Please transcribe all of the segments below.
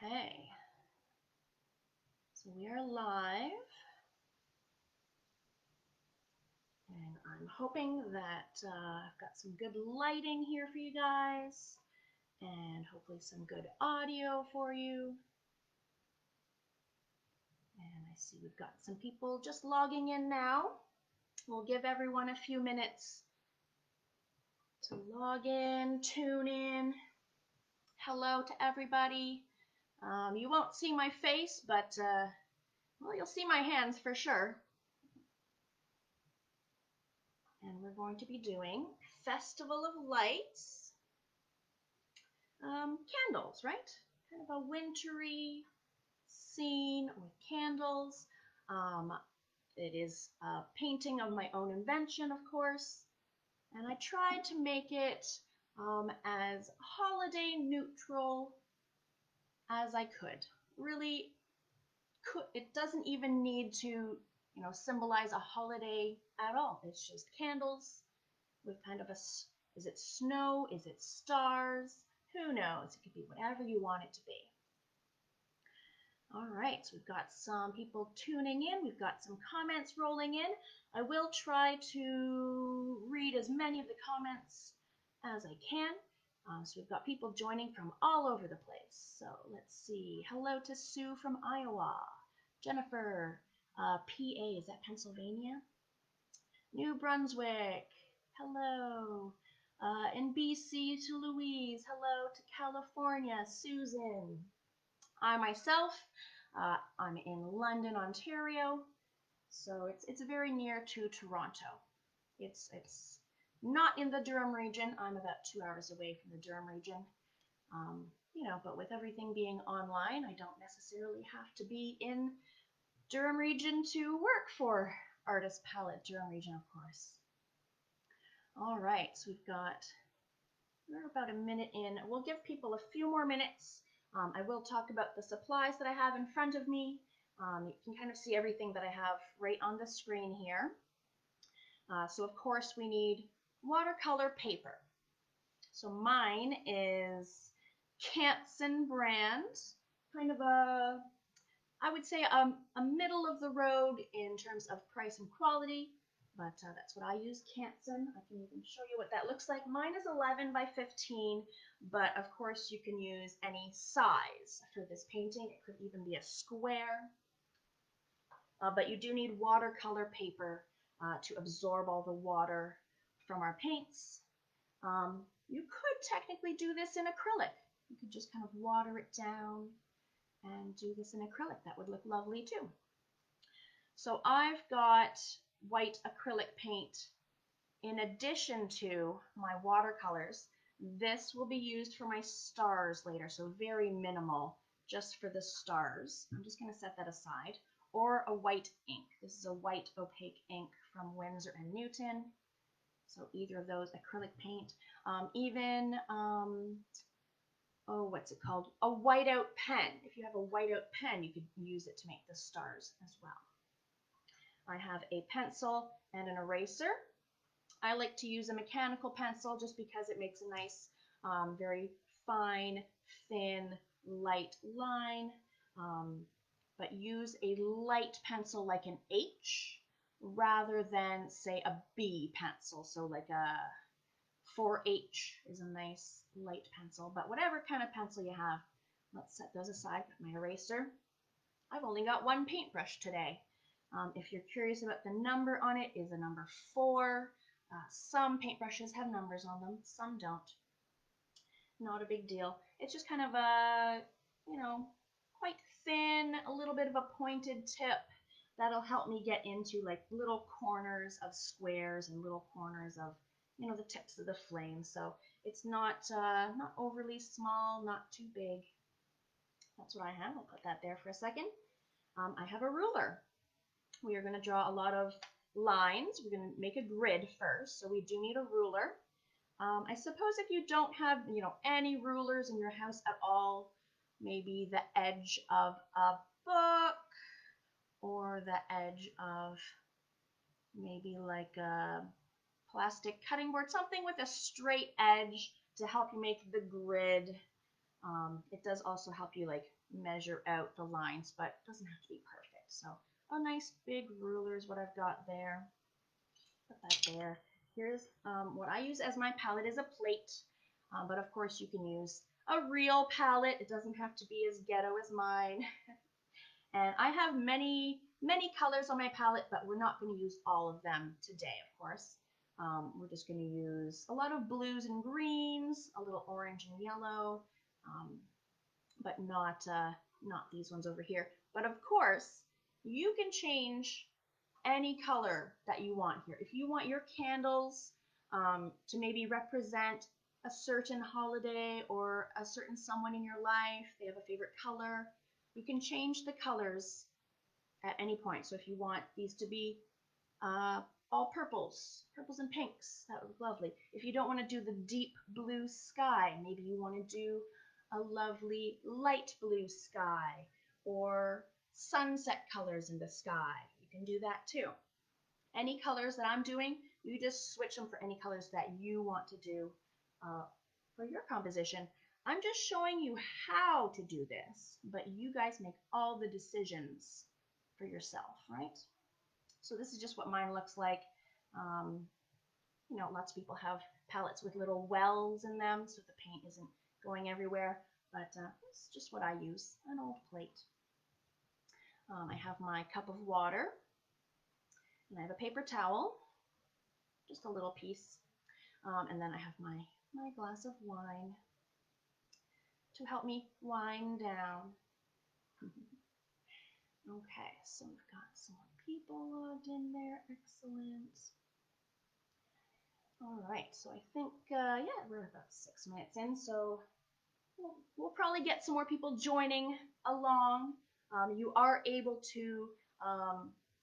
Okay, so we are live, and I'm hoping that I've got some good lighting here for you guys, and hopefully some good audio for you. And I see we've got some people just logging in now. We'll give everyone a few minutes to log in, tune in. Hello to everybody. You won't see my face, but well, you'll see my hands for sure. And we're going to be doing Festival of Lights, candles, right? Kind of a wintry scene with candles. It is a painting of my own invention, of course, and I tried to make it as holiday neutral as I could. Really, it doesn't even need to, symbolize a holiday at all. It's just candles with kind of is it snow? Is it stars? Who knows? It could be whatever you want it to be. All right, so we've got some people tuning in. We've got some comments rolling in. I will try to read as many of the comments as I can. So we've got people joining from all over the place. So let's see. Hello to Sue from Iowa. Jennifer, PA, is that Pennsylvania? New Brunswick, hello. In BC to Louise, hello to California, Susan. I myself, I'm in London, Ontario, so it's very near to Toronto. It's not in the Durham region. I'm about 2 hours away from the Durham region. But with everything being online, I don't necessarily have to be in Durham region to work for Artist Palette Durham region, of course. All right, so we're about a minute in. We'll give people a few more minutes. I will talk about the supplies that I have in front of me. You can kind of see everything that I have right on the screen here. So of course we need watercolor paper. So mine is Canson brand, kind of I would say a middle of the road in terms of price and quality, but that's what I use, Canson. I can even show you what that looks like. Mine is 11 by 15, but of course you can use any size for this painting. It could even be a square, but you do need watercolor paper to absorb all the water from our paints. You could technically do this in acrylic. You could just kind of water it down and do this in acrylic. That would look lovely too. So I've got white acrylic paint in addition to my watercolors. This will be used for my stars later, so very minimal, just for the stars. I'm just going to set that aside. Or a white ink. This is a white opaque ink from Winsor & Newton. So either of those, acrylic paint. What's it called? A whiteout pen. If you have a whiteout pen, you could use it to make the stars as well. I have a pencil and an eraser. I like to use a mechanical pencil just because it makes a nice, very fine, thin, light line. But use a light pencil like an H rather than, say, a B pencil. So like a 4H is a nice light pencil, but whatever kind of pencil you have, let's set those aside. Put my eraser. I've only got one paintbrush today. If you're curious about the number on it, is a number 4. Some paintbrushes have numbers on them, some don't. Not a big deal. It's just kind of a, quite thin, a little bit of a pointed tip. That'll help me get into like little corners of squares and little corners of, the tips of the flame. So it's not overly small, not too big. That's what I have. I'll put that there for a second. I have a ruler. We are going to draw a lot of lines. We're going to make a grid first, so we do need a ruler. I suppose if you don't have, any rulers in your house at all, maybe the edge of a book or the edge of maybe like a plastic cutting board, something with a straight edge to help you make the grid. It does also help you like measure out the lines, but it doesn't have to be perfect. So a nice big ruler is what I've got there. Put that there. Here's what I use as my palette is a plate, but of course you can use a real palette. It doesn't have to be as ghetto as mine. And I have many colors on my palette, but we're not going to use all of them today, of course. We're just going to use a lot of blues and greens, a little orange and yellow, but not these ones over here. But of course, you can change any color that you want here. If you want your candles to maybe represent a certain holiday or a certain someone in your life, they have a favorite color, you can change the colors at any point. So if you want these to be all purples and pinks, that would be lovely. If you don't want to do the deep blue sky, maybe you want to do a lovely light blue sky or sunset colors in the sky. You can do that too. Any colors that I'm doing, you just switch them for any colors that you want to do for your composition. I'm just showing you how to do this, but you guys make all the decisions for yourself, right? So this is just what mine looks like. You know, lots of people have palettes with little wells in them so the paint isn't going everywhere, but this is just what I use, an old plate. I have my cup of water, and I have a paper towel, just a little piece, and then I have my glass of wine to help me wind down. Okay, so we've got some more people logged in there. Excellent. All right, so I think, yeah, we're about 6 minutes in, so we'll probably get some more people joining along. You are able to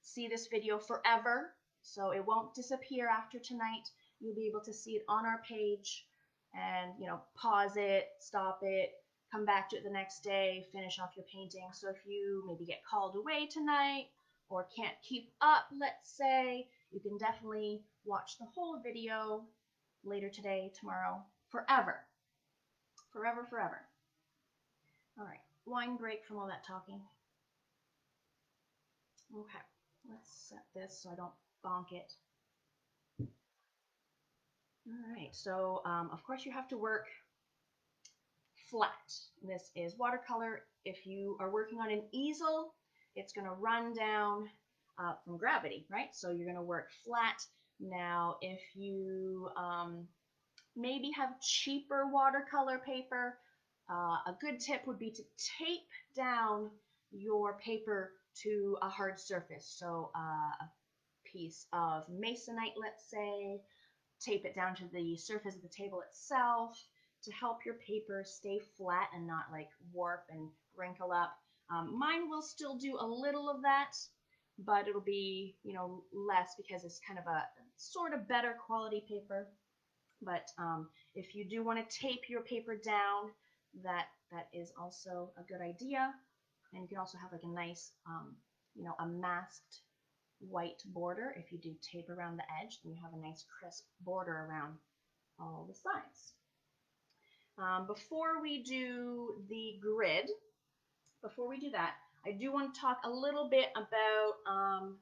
see this video forever, so it won't disappear after tonight. You'll be able to see it on our page and, you know, pause it, stop it, come back to it the next day, finish off your painting. So if you maybe get called away tonight or can't keep up, let's say, you can definitely watch the whole video later today, tomorrow, forever. Forever, forever. All right, wine break from all that talking. Okay, let's set this so I don't bonk it. All right, so of course you have to work flat. This is watercolor. If you are working on an easel, it's going to run down from gravity, right? So you're going to work flat. Now, if you maybe have cheaper watercolor paper, a good tip would be to tape down your paper to a hard surface. So a piece of masonite, let's say, tape it down to the surface of the table itself to help your paper stay flat and not like warp and wrinkle up. Mine will still do a little of that, but it'll be, you know, less because it's kind of a sort of better quality paper. But if you do want to tape your paper down, that is also a good idea. And you can also have like a nice, you know, a masked white border. If you do tape around the edge, then you have a nice crisp border around all the sides. Before we do the grid, before we do that, I do want to talk a little bit about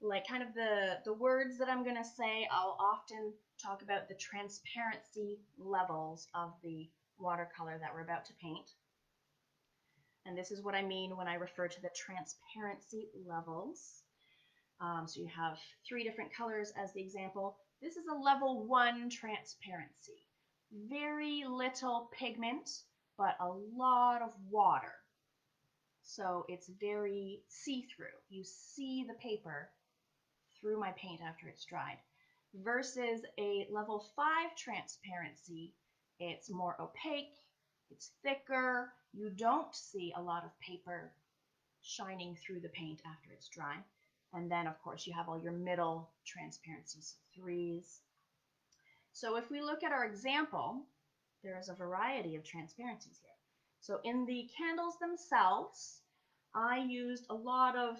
like kind of the words that I'm going to say. I'll often talk about the transparency levels of the watercolor that we're about to paint. And this is what I mean when I refer to the transparency levels. So you have 3 different colors as the example. This is a level 1 transparency. Very little pigment, but a lot of water. So it's very see-through. You see the paper through my paint after it's dried. Versus a level 5 transparency, it's more opaque, it's thicker, you don't see a lot of paper shining through the paint after it's dry. And then, of course, you have all your middle transparencies, 3s. So if we look at our example, there is a variety of transparencies here. So in the candles themselves, I used a lot of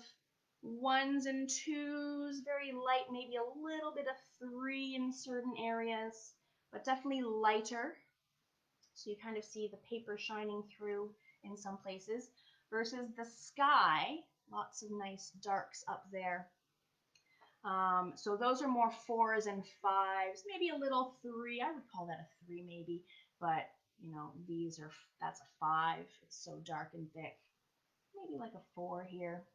1s and 2s, very light, maybe a little bit of 3 in certain areas, but definitely lighter. So you kind of see the paper shining through in some places. versus the sky. Lots of nice darks up there. So those are more 4s and 5s, maybe a little 3. I would call that a 3 maybe, but you know, that's a 5. It's so dark and thick. Maybe like a 4 here,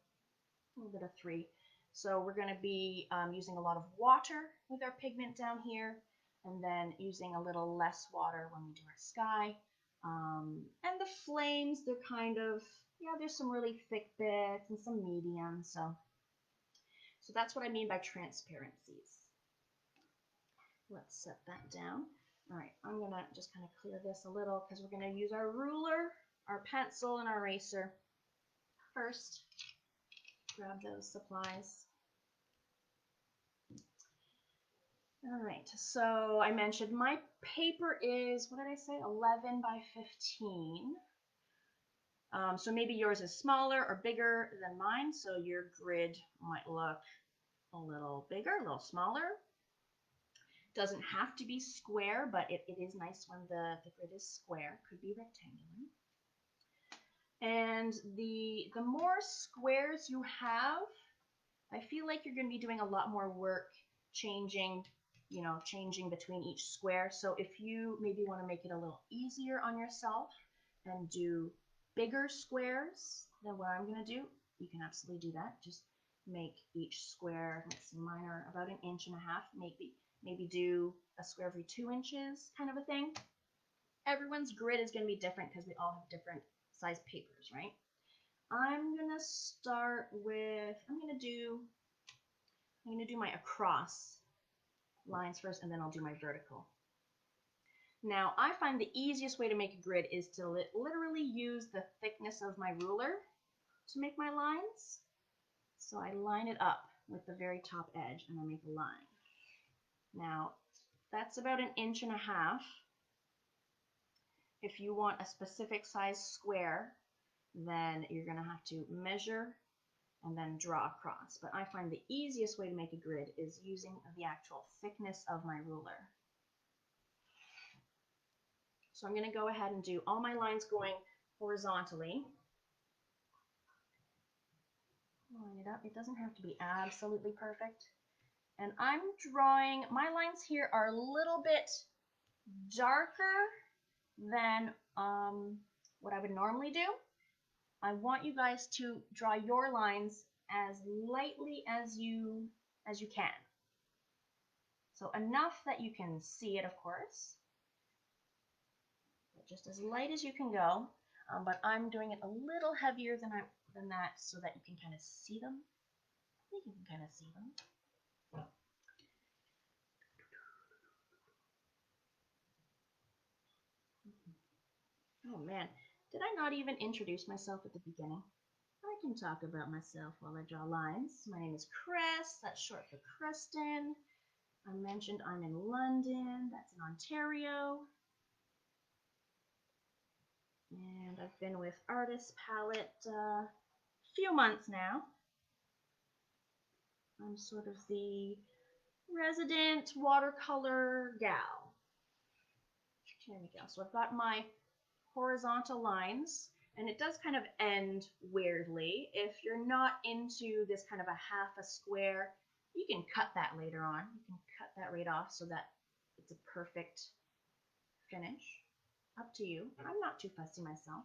a little bit of 3. So we're going to be using a lot of water with our pigment down here, and then using a little less water when we do our sky. And the flames, they're kind of, yeah, there's some really thick bits and some medium. So that's what I mean by transparencies. Let's set that down. All right, I'm gonna just kind of clear this a little because we're gonna use our ruler, our pencil, and our eraser first. Grab those supplies. All right, so I mentioned my paper is, what did I say, 11 by 15. So maybe yours is smaller or bigger than mine, so your grid might look a little bigger, a little smaller. Doesn't have to be square, but it is nice when the grid is square. Could be rectangular. And the more squares you have, I feel like you're going to be doing a lot more work changing between each square. So if you maybe want to make it a little easier on yourself and do bigger squares than what I'm going to do, you can absolutely do that. Just make each square, let's see, mine are about 1.5 inches, maybe do a square every 2 inches kind of a thing. Everyone's grid is going to be different because we all have different size papers, right? I'm going to start with, I'm going to do my across lines first, and then I'll do my vertical. Now, I find the easiest way to make a grid is to literally use the thickness of my ruler to make my lines. So I line it up with the very top edge and I make a line. Now, that's about 1.5 inches. If you want a specific size square, then you're going to have to measure and then draw across. But I find the easiest way to make a grid is using the actual thickness of my ruler. So I'm going to go ahead and do all my lines going horizontally. Line it up. It doesn't have to be absolutely perfect. And I'm drawing, my lines here are a little bit darker than what I would normally do. I want you guys to draw your lines as lightly as you can. So enough that you can see it, of course, but just as light as you can go. But I'm doing it a little heavier than that so that you can kind of see them. I think you can kind of see them. Oh man, did I not even introduce myself at the beginning? I can talk about myself while I draw lines. My name is Cress, that's short for Creston. I mentioned I'm in London, that's in Ontario. And I've been with Artist Palette a few months now. I'm sort of the resident watercolor gal. There we go. So I've got my horizontal lines, and it does kind of end weirdly. If you're not into this kind of a half a square, you can cut that later on. You can cut that right off so that it's a perfect finish. Up to you. I'm not too fussy myself.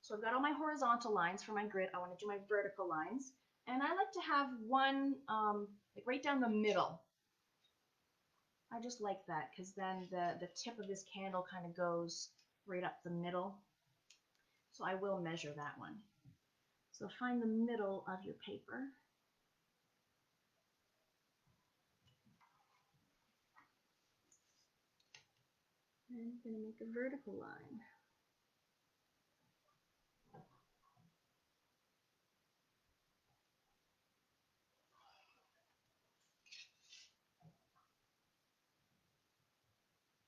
So I've got all my horizontal lines for my grid. I want to do my vertical lines. And I like to have one like right down the middle. I just like that because then the tip of this candle kind of goes right up the middle. So I will measure that one. So find the middle of your paper. And I'm going to make a vertical line.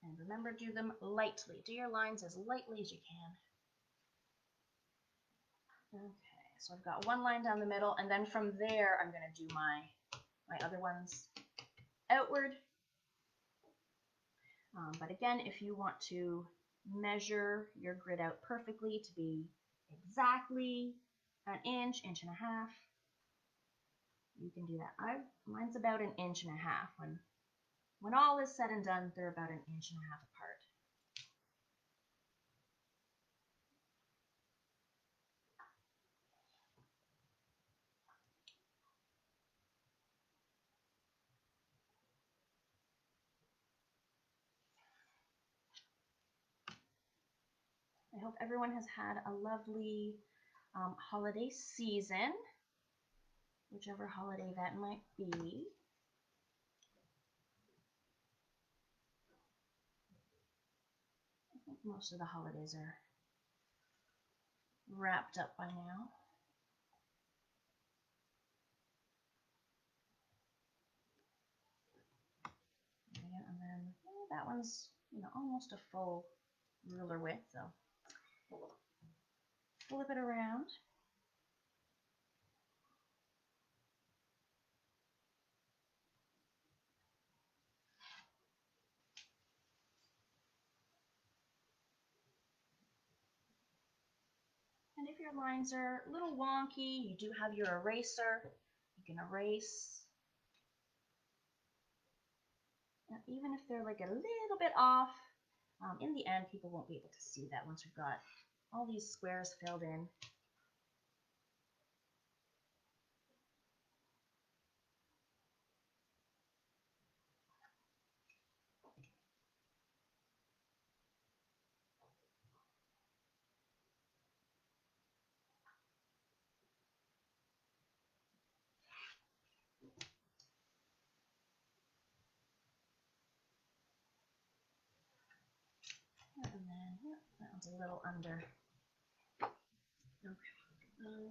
And remember, do them lightly. Do your lines as lightly as you can. Okay, so I've got one line down the middle, and then from there, I'm going to do my other ones outward. But again, if you want to measure your grid out perfectly to be exactly an inch, inch and a half, you can do that. Mine's about an inch and a half. When all is said and done, they're about an inch and a half apart. I hope everyone has had a lovely holiday season, whichever holiday that might be. I think most of the holidays are wrapped up by now. And then that one's almost a full ruler width, so flip it around. And if your lines are a little wonky, you do have your eraser. You can erase. And even if they're like a little bit off, in the end, people won't be able to see that once we've got all these squares filled in. And then, yeah, that one's a little under. Okay.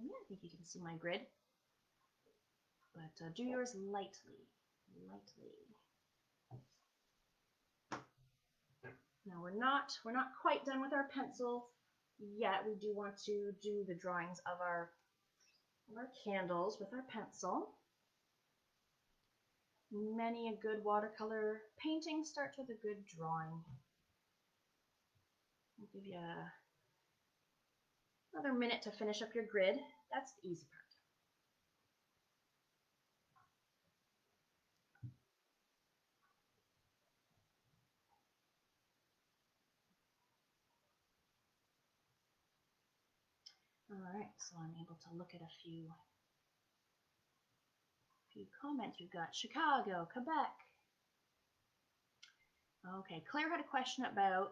Yeah, I think you can see my grid. But do yours lightly. Lightly. Now we're not quite done with our pencil yet. We do want to do the drawings of our candles with our pencil. Many a good watercolor painting starts with a good drawing. I'll give you another minute to finish up your grid. That's the easy part. All right, so I'm able to look at a few comments. We've got Chicago, Quebec. Okay, Claire had a question about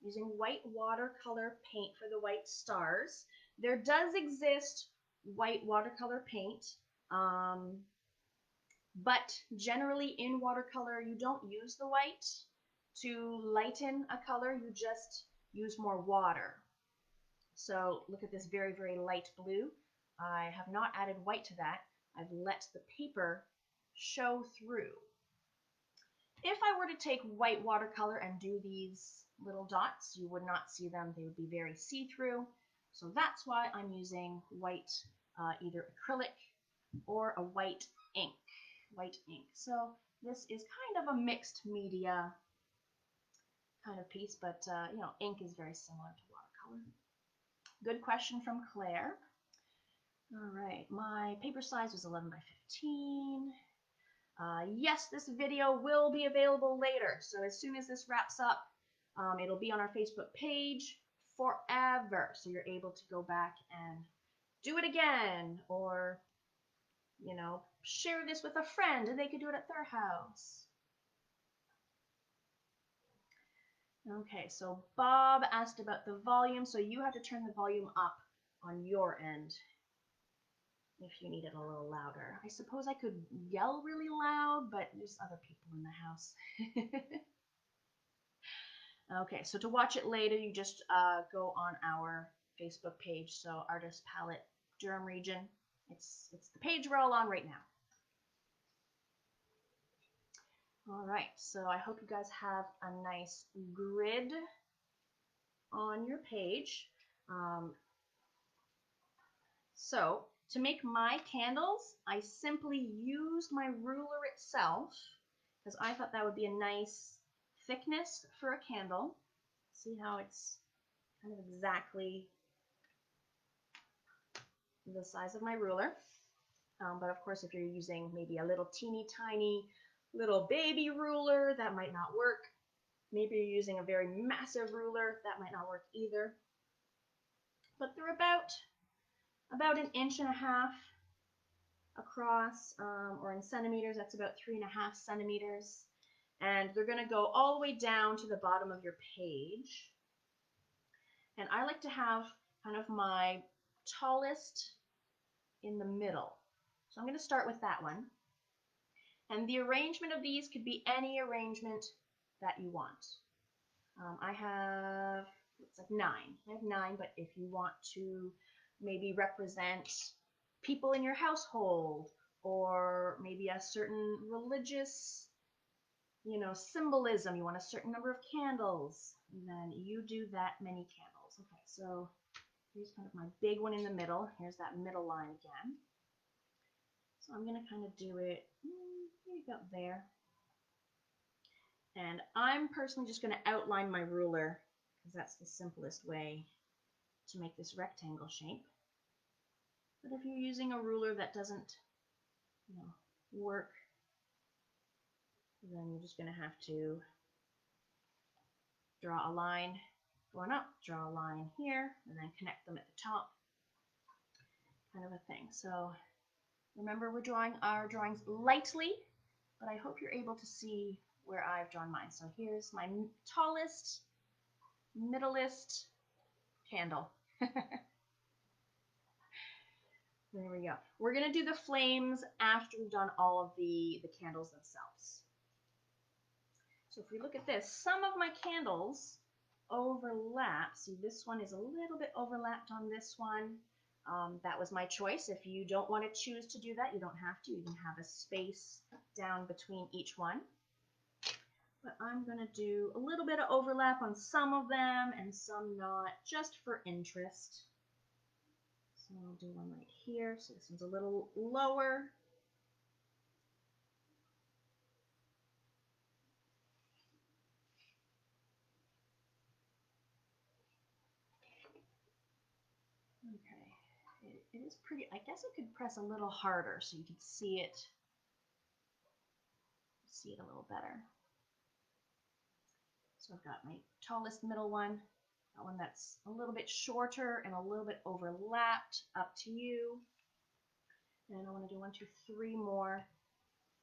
using white watercolor paint for the white stars. There does exist white watercolor paint, but generally in watercolor you don't use the white to lighten a color, you just use more water. So look at this very, very light blue. I have not added white to that. I've let the paper show through. If I were to take white watercolor and do these little dots, you would not see them. They would be very see-through. So that's why I'm using white, either acrylic or a white ink. White ink. So this is kind of a mixed media kind of piece, but ink is very similar to watercolor. Good question from Claire. All right, my paper size was 11 by 15. Yes, this video will be available later. So as soon as this wraps up, it'll be on our Facebook page forever. So you're able to go back and do it again, or, share this with a friend and they could do it at their house. Okay, so Bob asked about the volume. So you have to turn the volume up on your end if you need it a little louder. I suppose I could yell really loud, but there's other people in the house. Okay, so to watch it later, you just go on our Facebook page. So Artist Palette Durham Region. It's the page we're all on right now. All right, so I hope you guys have a nice grid on your page. So to make my candles, I simply used my ruler itself because I thought that would be a nice thickness for a candle. See how it's kind of exactly the size of my ruler. But of course, if you're using maybe a little teeny tiny little baby ruler, that might not work. Maybe you're using a very massive ruler, that might not work either. But they're about 1.5 inches across, or in centimeters, that's about 3.5 centimeters. And they're going to go all the way down to the bottom of your page. And I like to have kind of my tallest in the middle. So I'm going to start with that one. And the arrangement of these could be any arrangement that you want. I have, looks like 9. I have 9, but if you want to maybe represent people in your household, or maybe a certain religious, symbolism, you want a certain number of candles, then you do that many candles. Okay, so here's kind of my big one in the middle. Here's that middle line again. So I'm going to kind of do it maybe about there. And I'm personally just going to outline my ruler because that's the simplest way to make this rectangle shape. But if you're using a ruler that doesn't work, then you're just going to have to draw a line going up, draw a line here, and then connect them at the top, kind of a thing. So remember, we're drawing our drawings lightly, but I hope you're able to see where I've drawn mine. So here's my tallest, middleest candle. There we go. We're going to do the flames after we've done all of the candles themselves. So if we look at this, some of my candles overlap. See, this one is a little bit overlapped on this one. That was my choice. If you don't want to choose to do that, you don't have to. You can have a space down between each one. But I'm going to do a little bit of overlap on some of them and some not, just for interest. So I'll do one right here. So this one's a little lower. Okay, it is pretty, I guess I could press a little harder so you could see it a little better. So I've got my tallest middle one, that one that's a little bit shorter and a little bit overlapped, up to you. And I want to do 1, 2, 3 more.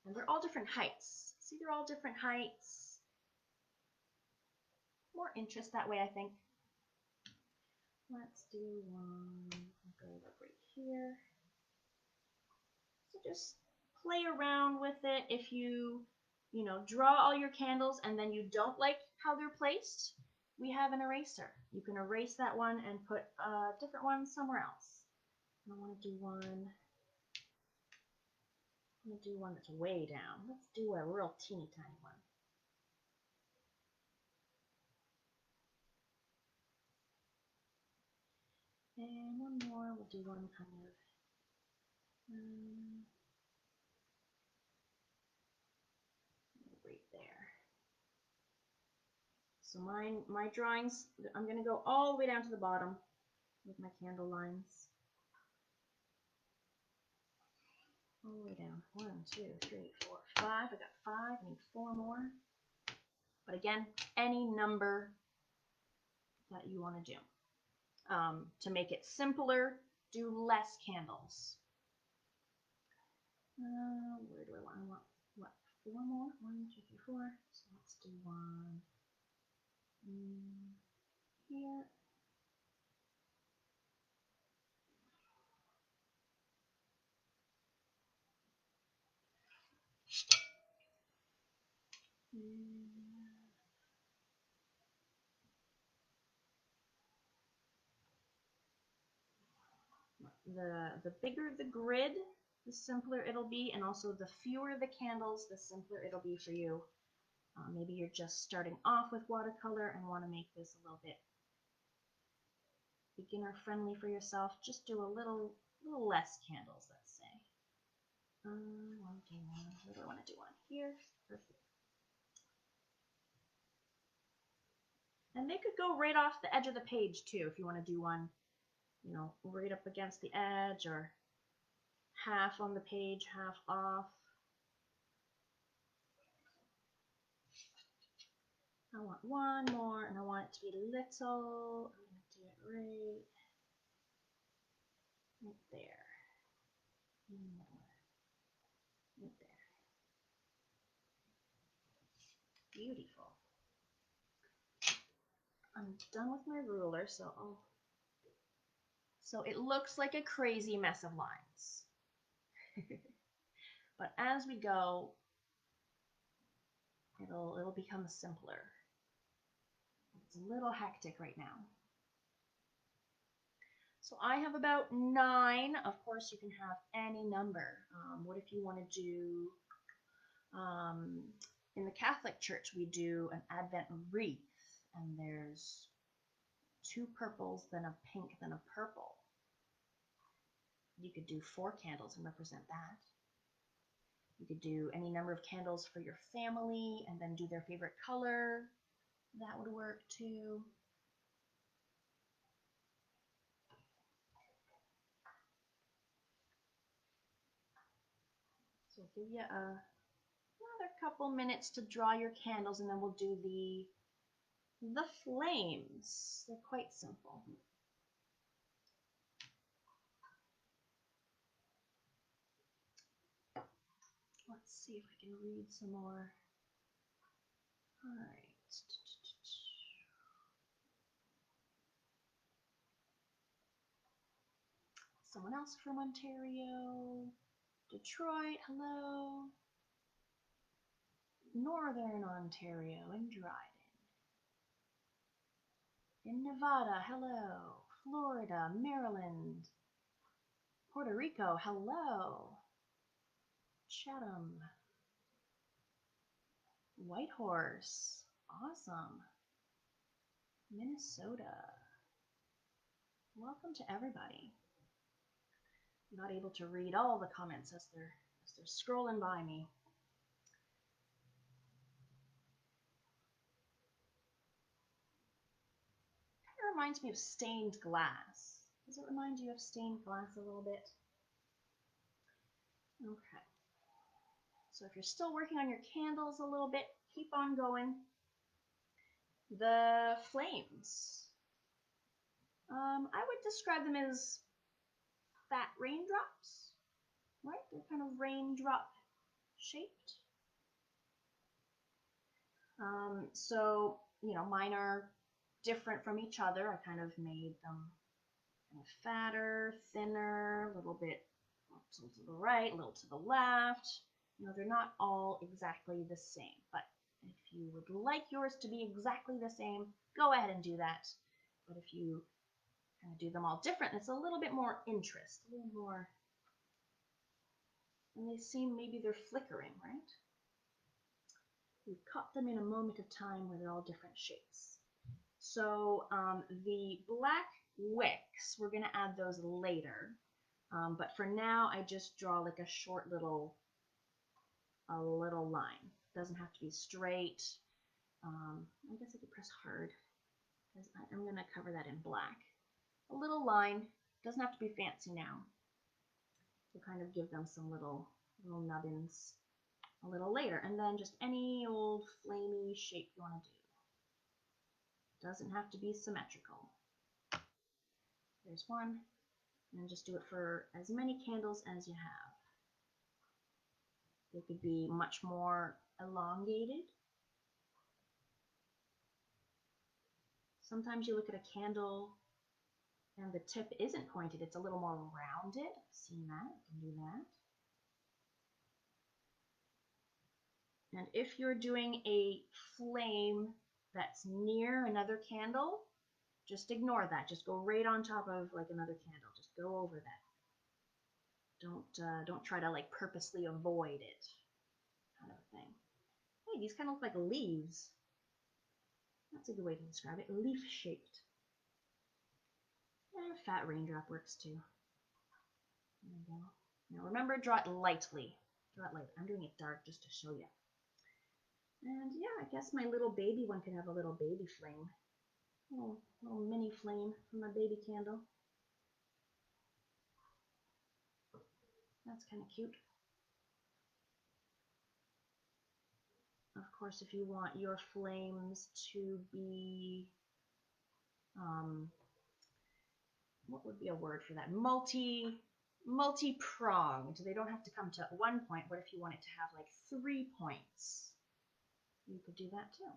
And they're all different heights. See, they're all different heights. More interest that way, I think. Let's do one, go right here. So just play around with it. If you draw all your candles and then you don't like how they're placed, we have an eraser. You can erase that one and put a different one somewhere else. I want to do one. I'm going to do one that's way down. Let's do a real teeny tiny one. And one more, we'll do one kind of right there. So my drawings, I'm going to go all the way down to the bottom with my candle lines. All the way down. 1, 2, 3, 4, 5. I got 5. I need 4 more. But again, any number that you want to do. To make it simpler, do less candles. Where do I want? I want what? 4 more? 1, 2, 3, 4. So let's do one here. The bigger the grid, the simpler it'll be, and also the fewer the candles, the simpler it'll be for you. Maybe you're just starting off with watercolor and want to make this a little bit beginner friendly for yourself. Just do a little less candles, let's say. Where do I want to do one? Here. Perfect. And they could go right off the edge of the page too if you want to do one you know, right up against the edge or half on the page, half off. I want one more, and I want it to be little. I'm going to do it right there. One more. Right there. Beautiful. I'm done with my ruler, so it looks like a crazy mess of lines. But as we go, it'll become simpler. It's a little hectic right now. So I have about 9. Of course, you can have any number. What if you want to do, in the Catholic Church, we do an Advent wreath, and there's 2 purples, then a pink, then a purple. You could do 4 candles and represent that. You could do any number of candles for your family and then do their favorite color. That would work too. So I'll give you another couple minutes to draw your candles, and then we'll do the flames. They're quite simple. Let's see if I can read some more. All right. Someone else from Ontario. Detroit, hello. Northern Ontario and Dryden. In Nevada, hello. Florida, Maryland. Puerto Rico, hello. Chatham. Whitehorse, awesome. Minnesota. Welcome to everybody. I'm not able to read all the comments as they're scrolling by me. Kind of reminds me of stained glass. Does it remind you of stained glass a little bit? Okay. So if you're still working on your candles a little bit, keep on going. The flames. I would describe them as fat raindrops, right? They're kind of raindrop shaped. So, you know, mine are different from each other. I kind of made them kind of fatter, thinner, a little bit to the right, a little to the left. You know, they're not all exactly the same, but if you would like yours to be exactly the same, go ahead and do that. But if you kind of do them all different, it's a little bit more interest, a little more, and they seem, maybe they're flickering, right? We've caught them in a moment of time where they're all different shapes. So the black wicks, we're going to add those later. But for now, I just draw like a short little line. Doesn't have to be straight. I guess I could press hard because I'm going to cover that in black. A little line. Doesn't have to be fancy now. We'll kind of give them some little nubbins a little later, and then just any old flamey shape you want to do. Doesn't have to be symmetrical. There's one, and just do it for as many candles as you have. They could be much more elongated. Sometimes you look at a candle and the tip isn't pointed, it's a little more rounded. I've seen that, you can do that. And if you're doing a flame that's near another candle, just ignore that. Just go right on top of like another candle. Just go over that. Don't try to like purposely avoid it, kind of a thing. Hey, these kind of look like leaves. That's a good way to describe it. Leaf shaped. Yeah, fat raindrop works too. There we go. Now remember, draw it lightly. Draw it light. I'm doing it dark just to show you. And yeah, I guess my little baby one could have a little baby flame. Little mini flame from my baby candle. That's kind of cute. Of course, if you want your flames to be, what would be a word for that? Multi-pronged. They don't have to come to one point, but if you want it to have like 3 points, you could do that too.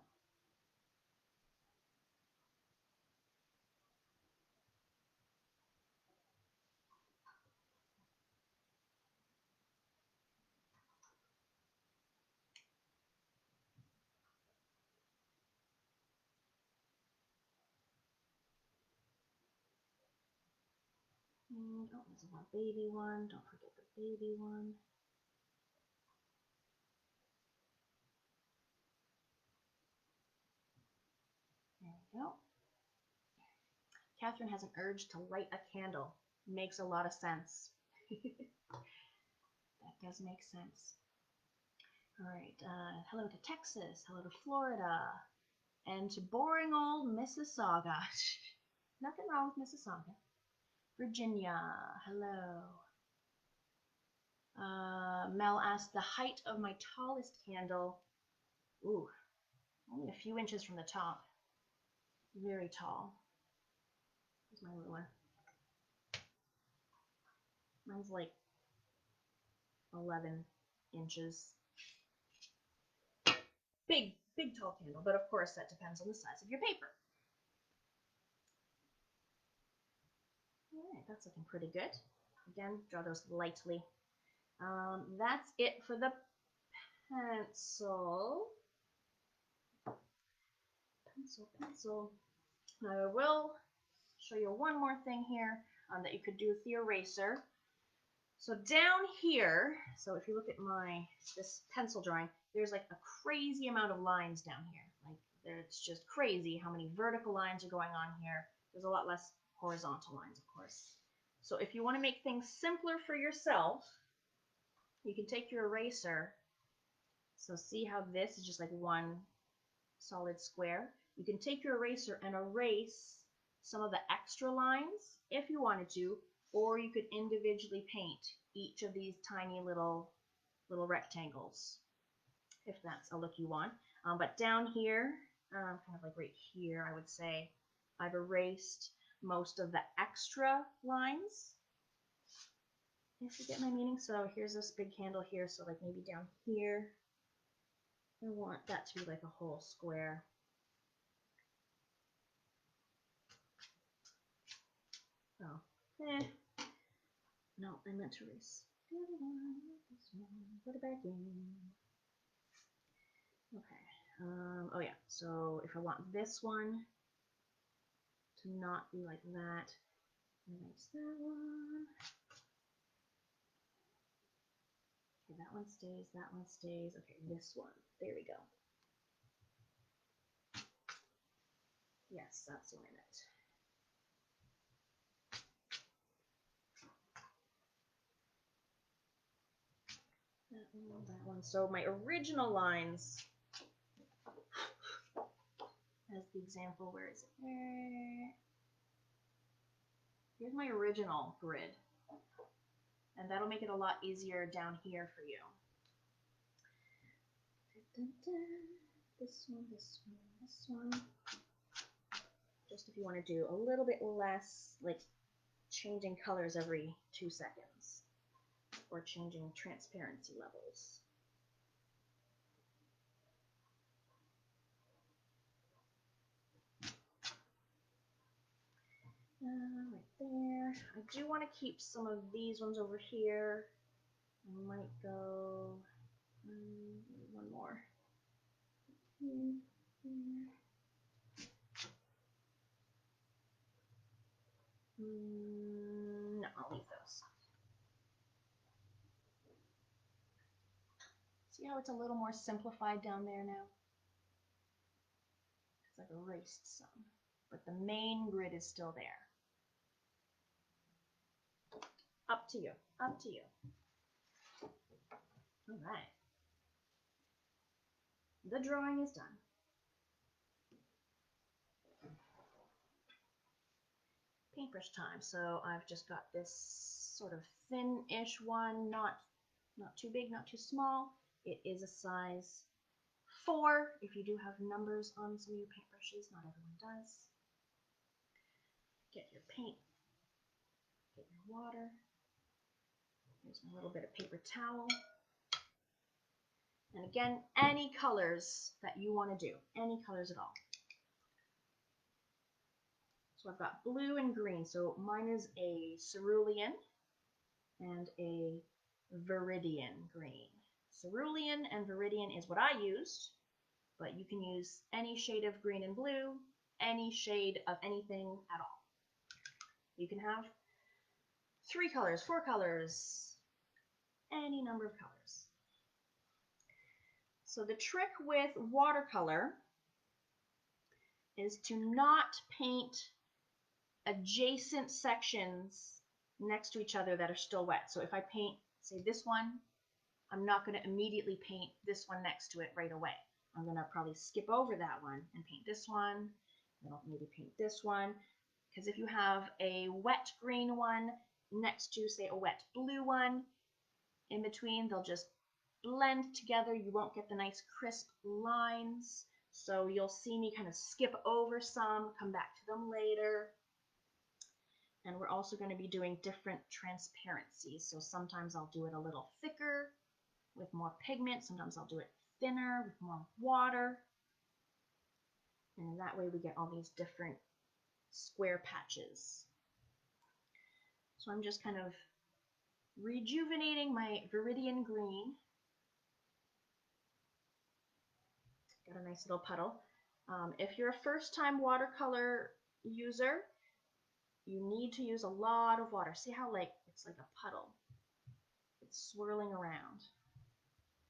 And, oh, there's a baby one. Don't forget the baby one. There we go. Catherine has an urge to light a candle. Makes a lot of sense. That does make sense. All right. Hello to Texas. Hello to Florida. And to boring old Mississauga. Nothing wrong with Mississauga. Virginia. Hello. Mel asked the height of my tallest candle. Ooh, only a few inches from the top. Very tall. Here's my ruler. Mine's like 11 inches. Big tall candle, but of course that depends on the size of your paper. All right, that's looking pretty good. Again, draw those lightly. That's it for the pencil. Pencil. Now I will show you one more thing here that you could do with the eraser. So down here, so if you look at this pencil drawing, there's like a crazy amount of lines down here. Like it's just crazy how many vertical lines are going on here. There's a lot less horizontal lines, of course. So if you want to make things simpler for yourself, you can take your eraser. So see how this is just like one solid square? You can take your eraser and erase some of the extra lines if you wanted to, or you could individually paint each of these tiny little rectangles if that's a look you want. But down here, kind of like right here, I would say, I've erased most of the extra lines, if you get my meaning. So here's this big candle here, so like maybe down here, I want that to be like a whole square. Oh, no, I meant to erase the other one. This one, put it back in. Okay. Oh yeah. So if I want this one to not be like that, erase that one. Okay, that one stays. That one stays. Okay, this one. There we go. Yes, that's what I meant. That one. So my original lines, as the example, where is it? Here's my original grid. And that'll make it a lot easier down here for you. This one, this one, this one. Just if you want to do a little bit less, like changing colors every 2 seconds, or changing transparency levels. Right there. I do want to keep some of these ones over here. I might go one more. No, I'll leave those. See how it's a little more simplified down there now? It's like erased some, but the main grid is still there. Up to you. Up to you. All right. The drawing is done. Paintbrush time. So I've just got this sort of thin-ish one, not too big, not too small. It is a size 4 if you do have numbers on some of your paintbrushes. Not everyone does. Get your paint, get your water. Here's a little bit of paper towel. And again, any colors that you want to do, any colors at all. So I've got blue and green. So mine is a cerulean and a viridian green. Cerulean and viridian is what I used, but you can use any shade of green and blue, any shade of anything at all. You can have 3 colors, 4 colors, any number of colors. So the trick with watercolor is to not paint adjacent sections next to each other that are still wet. So if I paint, say, this one, I'm not going to immediately paint this one next to it right away. I'm going to probably skip over that one and paint this one, then I'll maybe paint this one, because if you have a wet green one next to, say, a wet blue one, in between, they'll just blend together. You won't get the nice crisp lines. So you'll see me kind of skip over some, come back to them later. And we're also going to be doing different transparencies. So sometimes I'll do it a little thicker with more pigment. Sometimes I'll do it thinner with more water. And that way we get all these different square patches. So I'm just kind of rejuvenating my viridian green. Got a nice little puddle. If you're a first-time watercolor user, you need to use a lot of water. See how it's like a puddle. It's swirling around.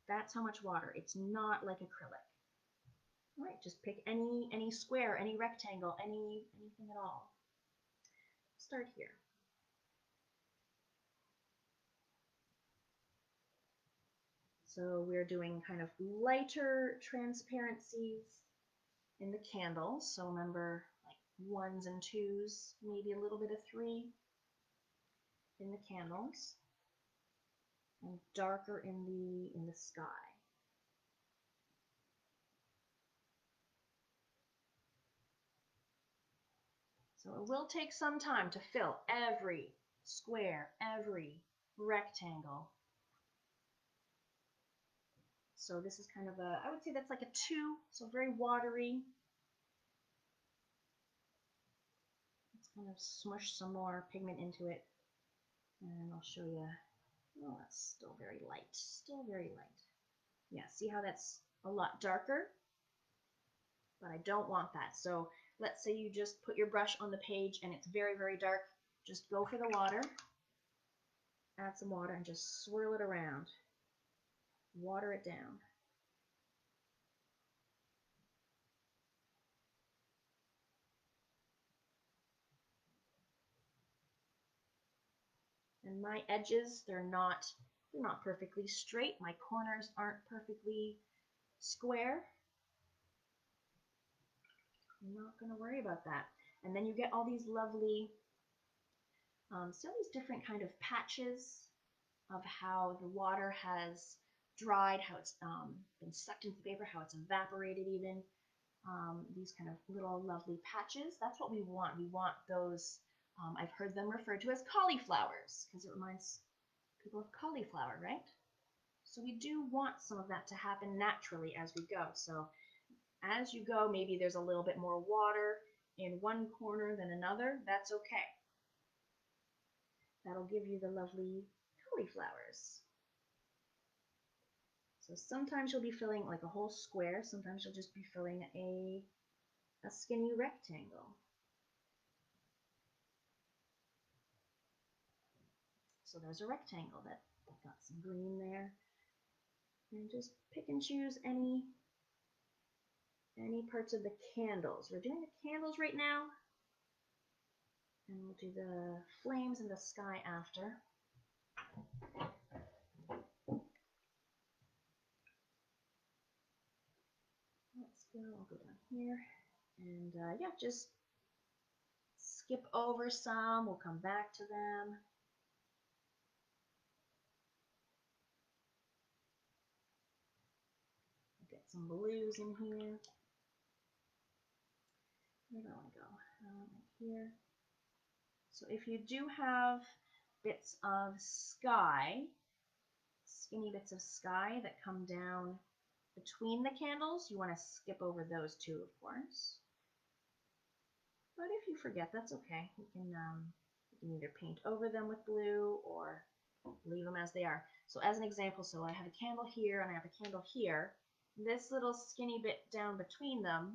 That's how much water. It's not like acrylic. All right, just pick any square, any rectangle, anything at all. Start here. So we're doing kind of lighter transparencies in the candles. So remember, like 1s and 2s, maybe a little bit of 3 in the candles, and darker in the sky. So it will take some time to fill every square, every rectangle. So this is kind of I would say that's like a 2, so very watery. Let's kind of smush some more pigment into it, and I'll show you. Oh, that's still very light, still very light. Yeah, see how that's a lot darker? But I don't want that. So let's say you just put your brush on the page and it's very, very dark. Just go for the water, add some water, and just swirl it around. Water it down. And my edges, they're not perfectly straight. My corners aren't perfectly square. I'm not going to worry about that. And then you get all these lovely, still these different kind of patches of how the water has dried, how it's been sucked into the paper, how it's evaporated even. These kind of little lovely patches. That's what we want. We want those, I've heard them referred to as cauliflowers, because it reminds people of cauliflower, right? So we do want some of that to happen naturally as we go. So as you go, maybe there's a little bit more water in one corner than another. That's okay. That'll give you the lovely cauliflowers. So sometimes you'll be filling like a whole square. Sometimes you'll just be filling a skinny rectangle. So there's a rectangle that got some green there. And just pick and choose any parts of the candles. We're doing the candles right now, and we'll do the flames in the sky after. Let's go, I'll go down here, and yeah, just skip over some, we'll come back to them. some blues in here. Where do I want to go? Right here. So if you do have bits of sky, skinny bits of sky that come down between the candles, you want to skip over those too, of course. But if you forget, that's okay. You can either paint over them with blue or leave them as they are. So as an example, so I have a candle here and I have a candle here. This little skinny bit down between them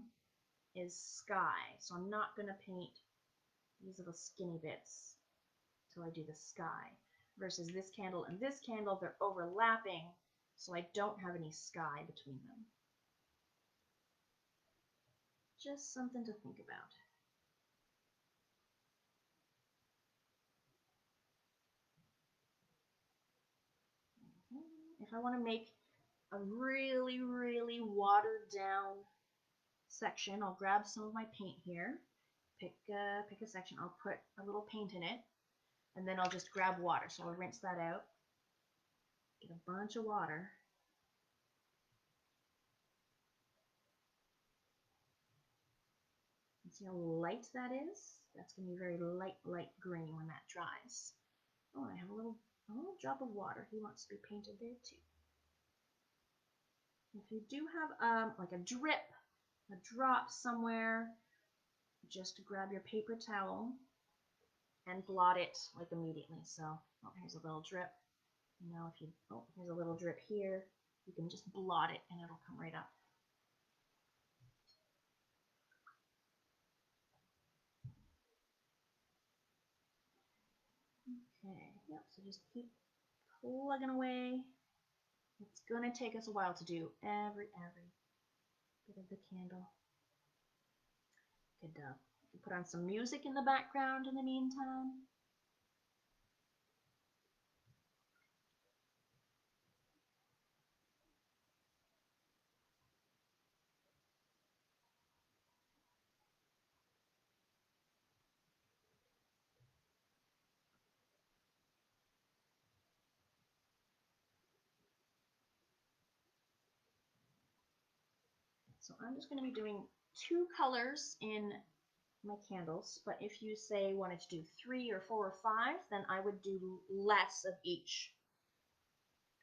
is sky. So I'm not going to paint these little skinny bits till I do the sky. Versus this candle and this candle, they're overlapping, so I don't have any sky between them. Just something to think about. If I want to make a really, really watered down section, I'll grab some of my paint here, pick a section, I'll put a little paint in it, and then I'll just grab water. So I'll rinse that out, get a bunch of water. And see how light that is? That's going to be very light, light green when that dries. Oh, I have a little drop of water. He wants to be painted there too. If you do have like a drip, a drop somewhere, just grab your paper towel and blot it like immediately. So, oh, here's a little drip. Now if you, oh, here's a little drip here, you can just blot it and it'll come right up. Okay, yep, so just keep plugging away. It's gonna take us a while to do every bit of the candle. Could put on some music in the background in the meantime. So I'm just going to be doing 2 colors in my candles, but if you say wanted to do 3 or 4 or 5, then I would do less of each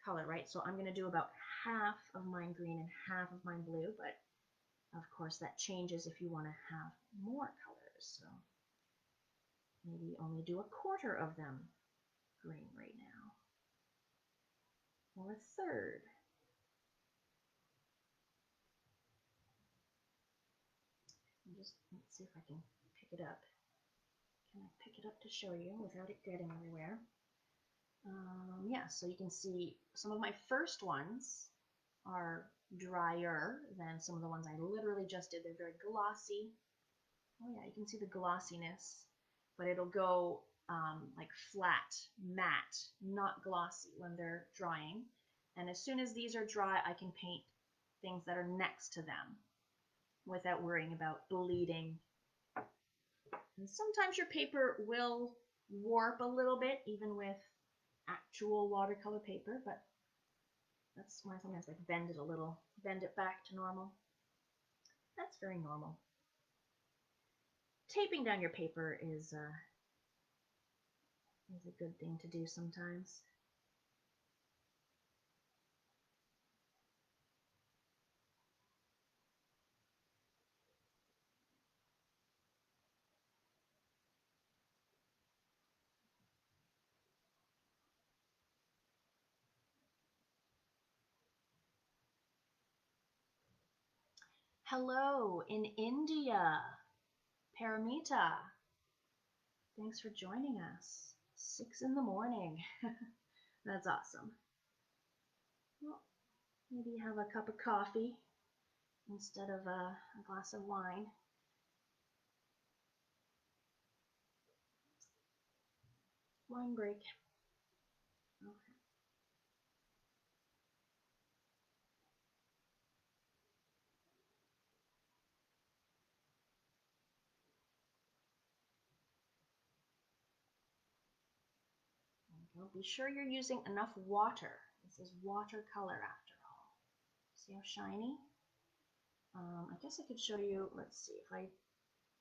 color, right? So I'm going to do about half of mine green and half of mine blue, but of course that changes if you want to have more colors. So maybe only do a quarter of them green right now, or a third. Let's see if I can pick it up. Can I pick it up to show you without it getting everywhere? Yeah, so you can see some of my first ones are drier than some of the ones I literally just did. They're very glossy. Oh yeah, you can see the glossiness, but it'll go like flat, matte, not glossy when they're drying. And as soon as these are dry, I can paint things that are next to them without worrying about bleeding. And sometimes your paper will warp a little bit, even with actual watercolor paper, but that's why sometimes I bend it a little, bend it back to normal. That's very normal. Taping down your paper is a good thing to do sometimes. Hello in India, Paramita. Thanks for joining us. 6 in the morning. That's awesome. Well, maybe have a cup of coffee instead of a glass of wine. Wine break. Okay. Be sure you're using enough water. This is watercolor after all. See how shiny? I guess I could show you, let's see, if I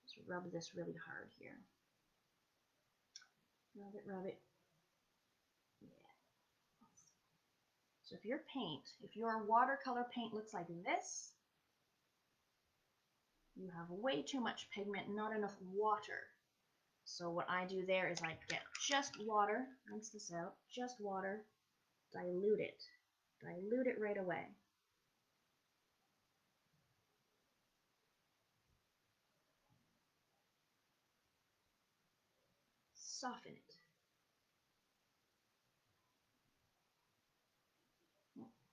just rub this really hard here. Rub it. Yeah. So if your watercolor paint looks like this, you have way too much pigment, not enough water. So what I do there is I get just water, rinse this out, just water, dilute it right away. Soften it.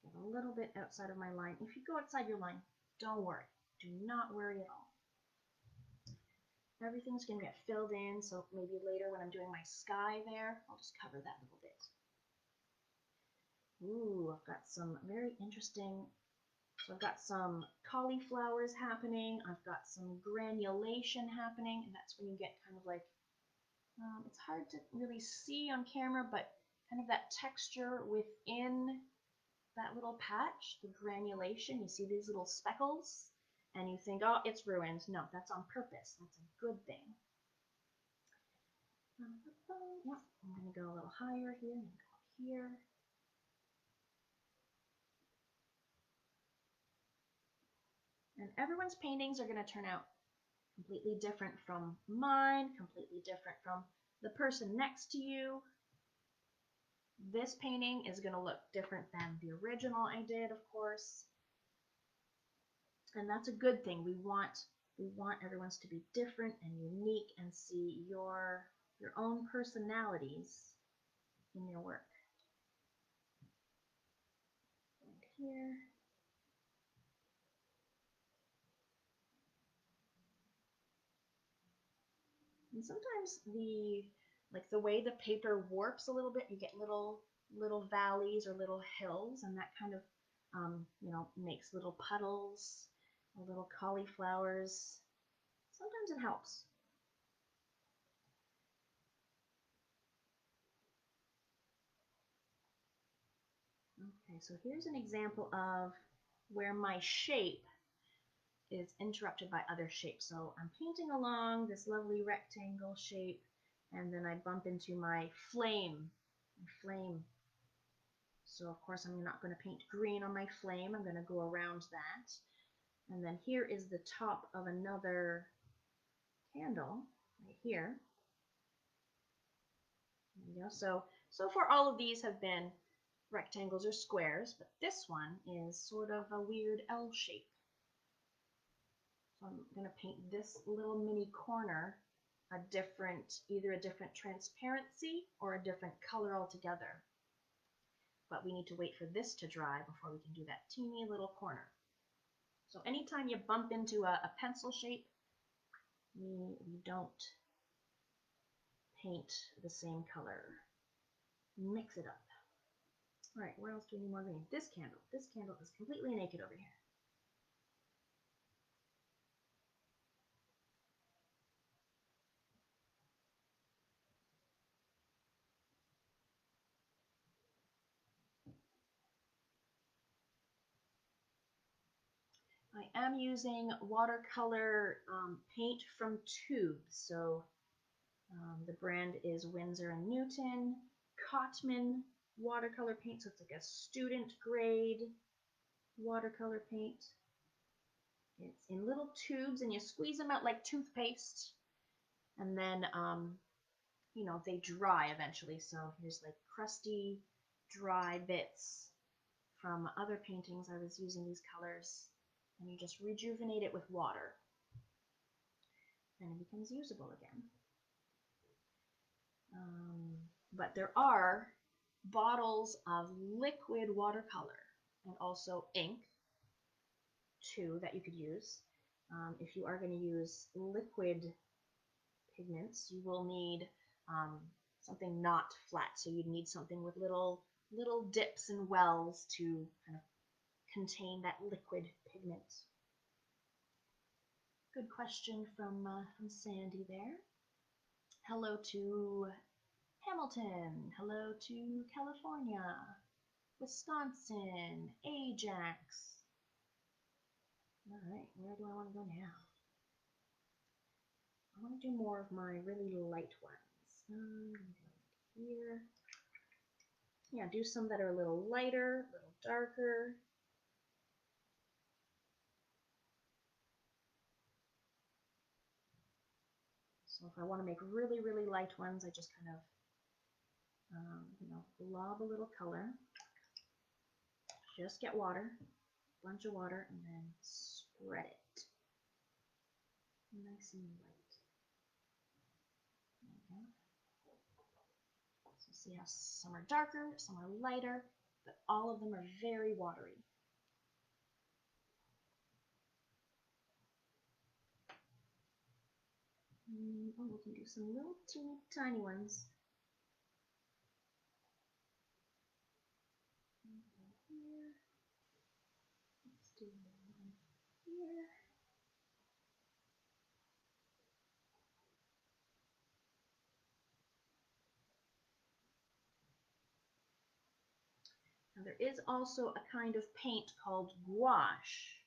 Get a little bit outside of my line. If you go outside your line, don't worry. Do not worry at all. Everything's going to get filled in, so maybe later when I'm doing my sky there, I'll just cover that little bit. Ooh, I've got some very interesting, so I've got some cauliflowers happening, I've got some granulation happening, and that's when you get kind of like, it's hard to really see on camera, but kind of that texture within that little patch, the granulation. You see these little speckles, and you think, oh, it's ruined. No, that's on purpose. That's a good thing. Yep, I'm going to go a little higher here and go here. And everyone's paintings are going to turn out completely different from mine, completely different from the person next to you. This painting is going to look different than the original I did, of course. And that's a good thing. We want everyone's to be different and unique and see your own personalities in your work. Right here. And sometimes the way the paper warps a little bit, you get little valleys or little hills, and that kind of makes little puddles or little cauliflowers. Sometimes it helps. Okay, so here's an example of where my shape is interrupted by other shapes. So I'm painting along this lovely rectangle shape, and then I bump into my flame. So of course I'm not going to paint green on my flame. I'm going to go around that. And then here is the top of another candle right here. There you go. So far all of these have been rectangles or squares, but this one is sort of a weird L shape. So I'm going to paint this little mini corner either a different transparency or a different color altogether. But we need to wait for this to dry before we can do that teeny little corner. So anytime you bump into a pencil shape, we don't paint the same color. Mix it up. All right, where else do we need more green? This candle is completely naked over here. I am using watercolor paint from tubes. So the brand is Winsor & Newton Cotman watercolor paint. So it's like a student grade watercolor paint. It's in little tubes and you squeeze them out like toothpaste. And then, they dry eventually. So here's like crusty, dry bits from other paintings. I was using these colors. And you just rejuvenate it with water. And it becomes usable again. But there are bottles of liquid watercolor and also ink too that you could use. If you are going to use liquid pigments, you will need something not flat. So you'd need something with little dips and wells to kind of contain that liquid pigment. Good question from Sandy there. Hello to Hamilton. Hello to California, Wisconsin, Ajax. All right, where do I want to go now? I want to do more of my really light ones. Here. Yeah, do some that are a little lighter, a little darker. So if I want to make really, really light ones, I just kind of, blob a little color. Just get water, a bunch of water, and then spread it. Nice and light. There we go. So see how some are darker, some are lighter, but all of them are very watery. Oh, we can do some little teeny tiny ones. Here. Let's do one here. Now there is also a kind of paint called gouache.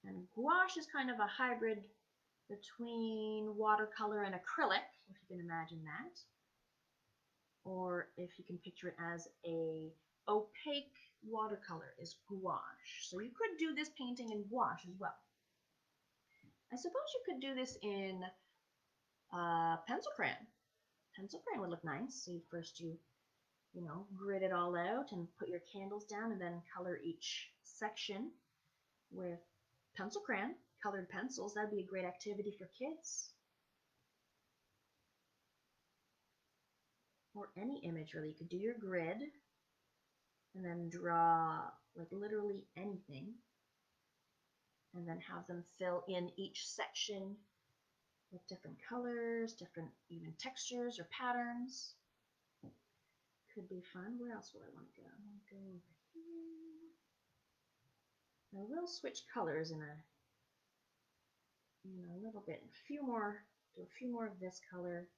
And gouache is kind of a hybrid between watercolor and acrylic, if you can imagine that. Or if you can picture it as a opaque watercolor is gouache. So you could do this painting in gouache as well. I suppose you could do this in pencil crayon. Pencil crayon would look nice. So first you grid it all out and put your candles down and then color each section with pencil crayon, colored pencils. That'd be a great activity for kids. Or any image really. You could do your grid and then draw like literally anything and then have them fill in each section with different colors, different even textures or patterns. Could be fun. Where else would I want to go? I want to go over here. I will switch colors in a little bit. Do a few more of this color.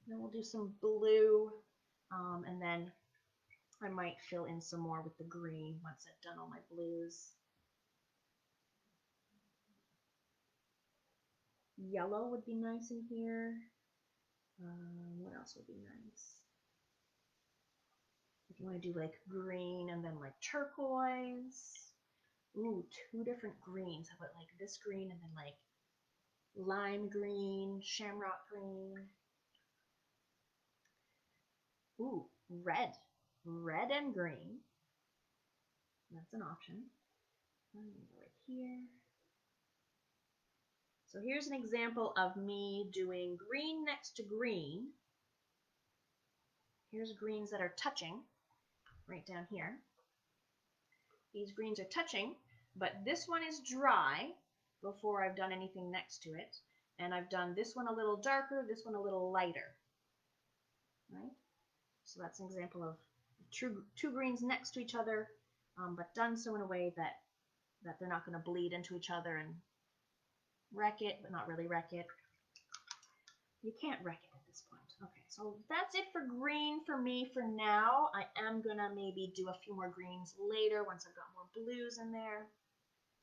Then we'll do some blue, and then I might fill in some more with the green once I've done all my blues. Yellow would be nice in here. What else would be nice? If you want to do like green and then like turquoise. Ooh, two different greens. How about like this green and then like lime green, shamrock green. Ooh, red. Red and green. That's an option. Right here. So here's an example of me doing green next to green. Here's greens that are touching right down here. These greens are touching, but this one is dry before I've done anything next to it. And I've done this one a little darker, this one a little lighter. Right? So that's an example of two greens next to each other, but done so in a way that they're not going to bleed into each other and wreck it, but not really wreck it. You can't wreck it at this point. Okay, so that's it for green for me for now. I am going to maybe do a few more greens later once I've got more blues in there.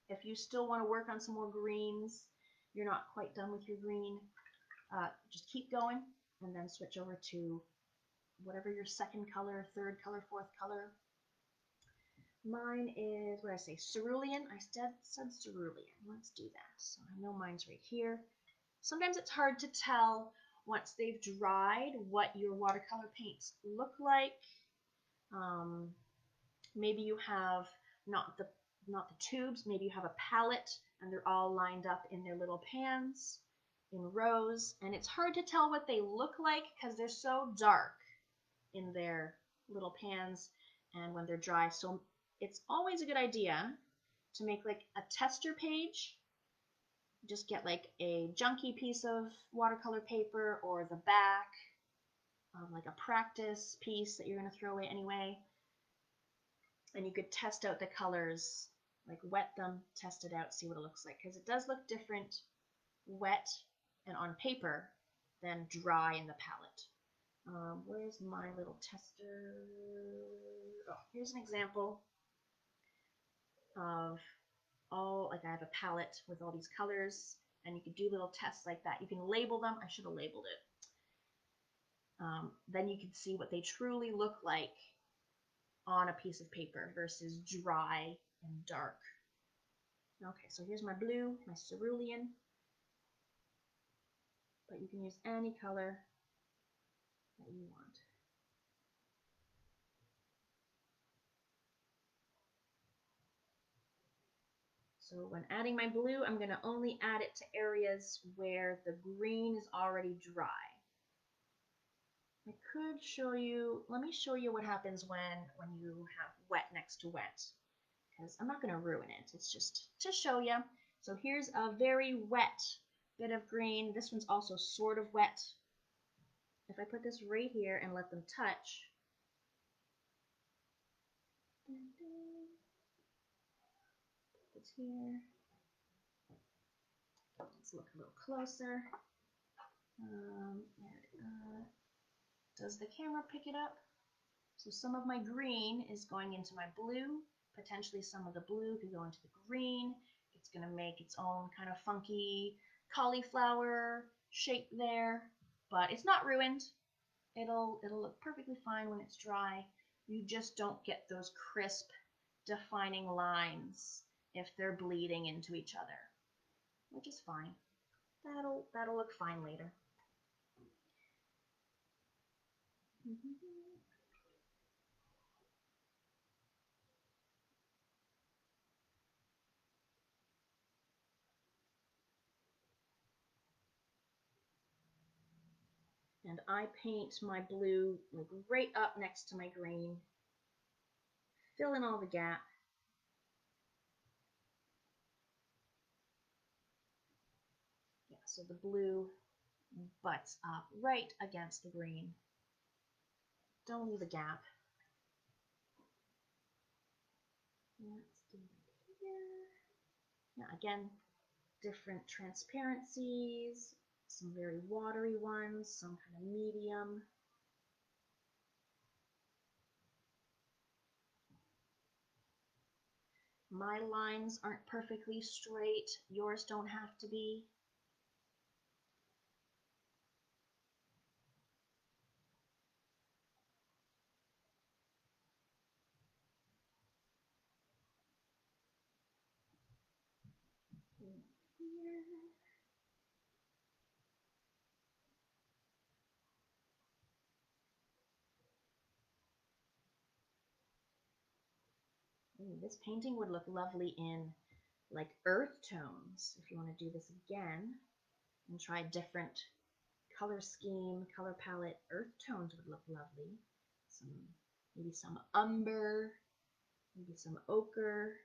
If you still want to work on some more greens, you're not quite done with your green, just keep going and then switch over to whatever your second color, third color, fourth color. Mine is, what did I say, cerulean? I said cerulean. Let's do that. So I know mine's right here. Sometimes it's hard to tell once they've dried what your watercolor paints look like. Maybe you have not the tubes, maybe you have a palette and they're all lined up in their little pans in rows, and it's hard to tell what they look like because they're so dark in their little pans and when they're dry. So it's always a good idea to make like a tester page. Just get like a junky piece of watercolor paper or the back of like a practice piece that you're going to throw away anyway. And you could test out the colors, like wet them, test it out, see what it looks like. Because it does look different wet and on paper than dry in the palette. Where's my little tester? Oh, here's an example. of all, like I have a palette with all these colors, and you could do little tests like that. You can label them. I should have labeled it. Then you can see what they truly look like on a piece of paper versus dry and dark. Okay, so here's my blue, my cerulean, but you can use any color that you want. So when adding my blue, I'm going to only add it to areas where the green is already dry. I could show you, let me show you what happens when you have wet next to wet, because I'm not going to ruin it. It's just to show you. So here's a very wet bit of green. This one's also sort of wet. If I put this right here and let them touch, put this here. Let's look a little closer. Does the camera pick it up? So some of my green is going into my blue. Potentially some of the blue could go into the green. It's going to make its own kind of funky cauliflower shape there, but it's not ruined. It'll look perfectly fine when it's dry. You just don't get those crisp, defining lines if they're bleeding into each other, which is fine. That'll look fine later. And I paint my blue like right up next to my green. Fill in all the gap. Yeah, so the blue butts up right against the green. Don't leave a gap. Let's do it here. Yeah, again, different transparencies, some very watery ones, some kind of medium. My lines aren't perfectly straight. Yours don't have to be. Here. Ooh, this painting would look lovely in like earth tones if you want to do this again and try different color scheme, color palette. Earth tones would look lovely. Maybe some umber, maybe some ochre.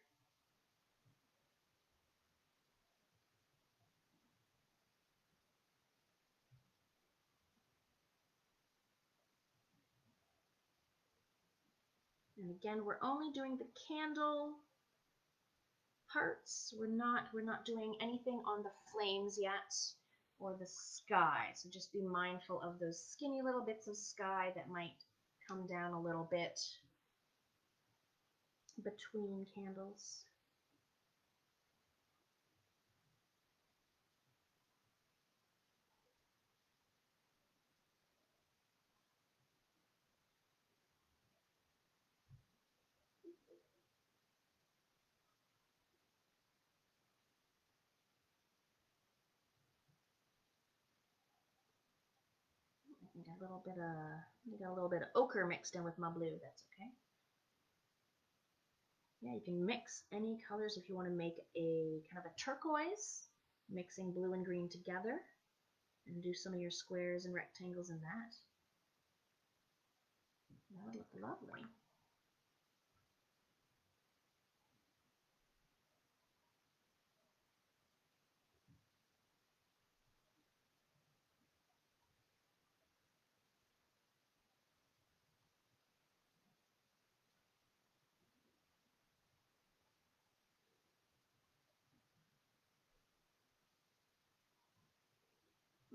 And again, we're only doing the candle parts. We're not doing anything on the flames yet or the sky. So just be mindful of those skinny little bits of sky that might come down a little bit between candles. I got a little bit of ochre mixed in with my blue. That's okay. Yeah, you can mix any colors if you want to make a kind of a turquoise, mixing blue and green together, and do some of your squares and rectangles in that. That would look lovely.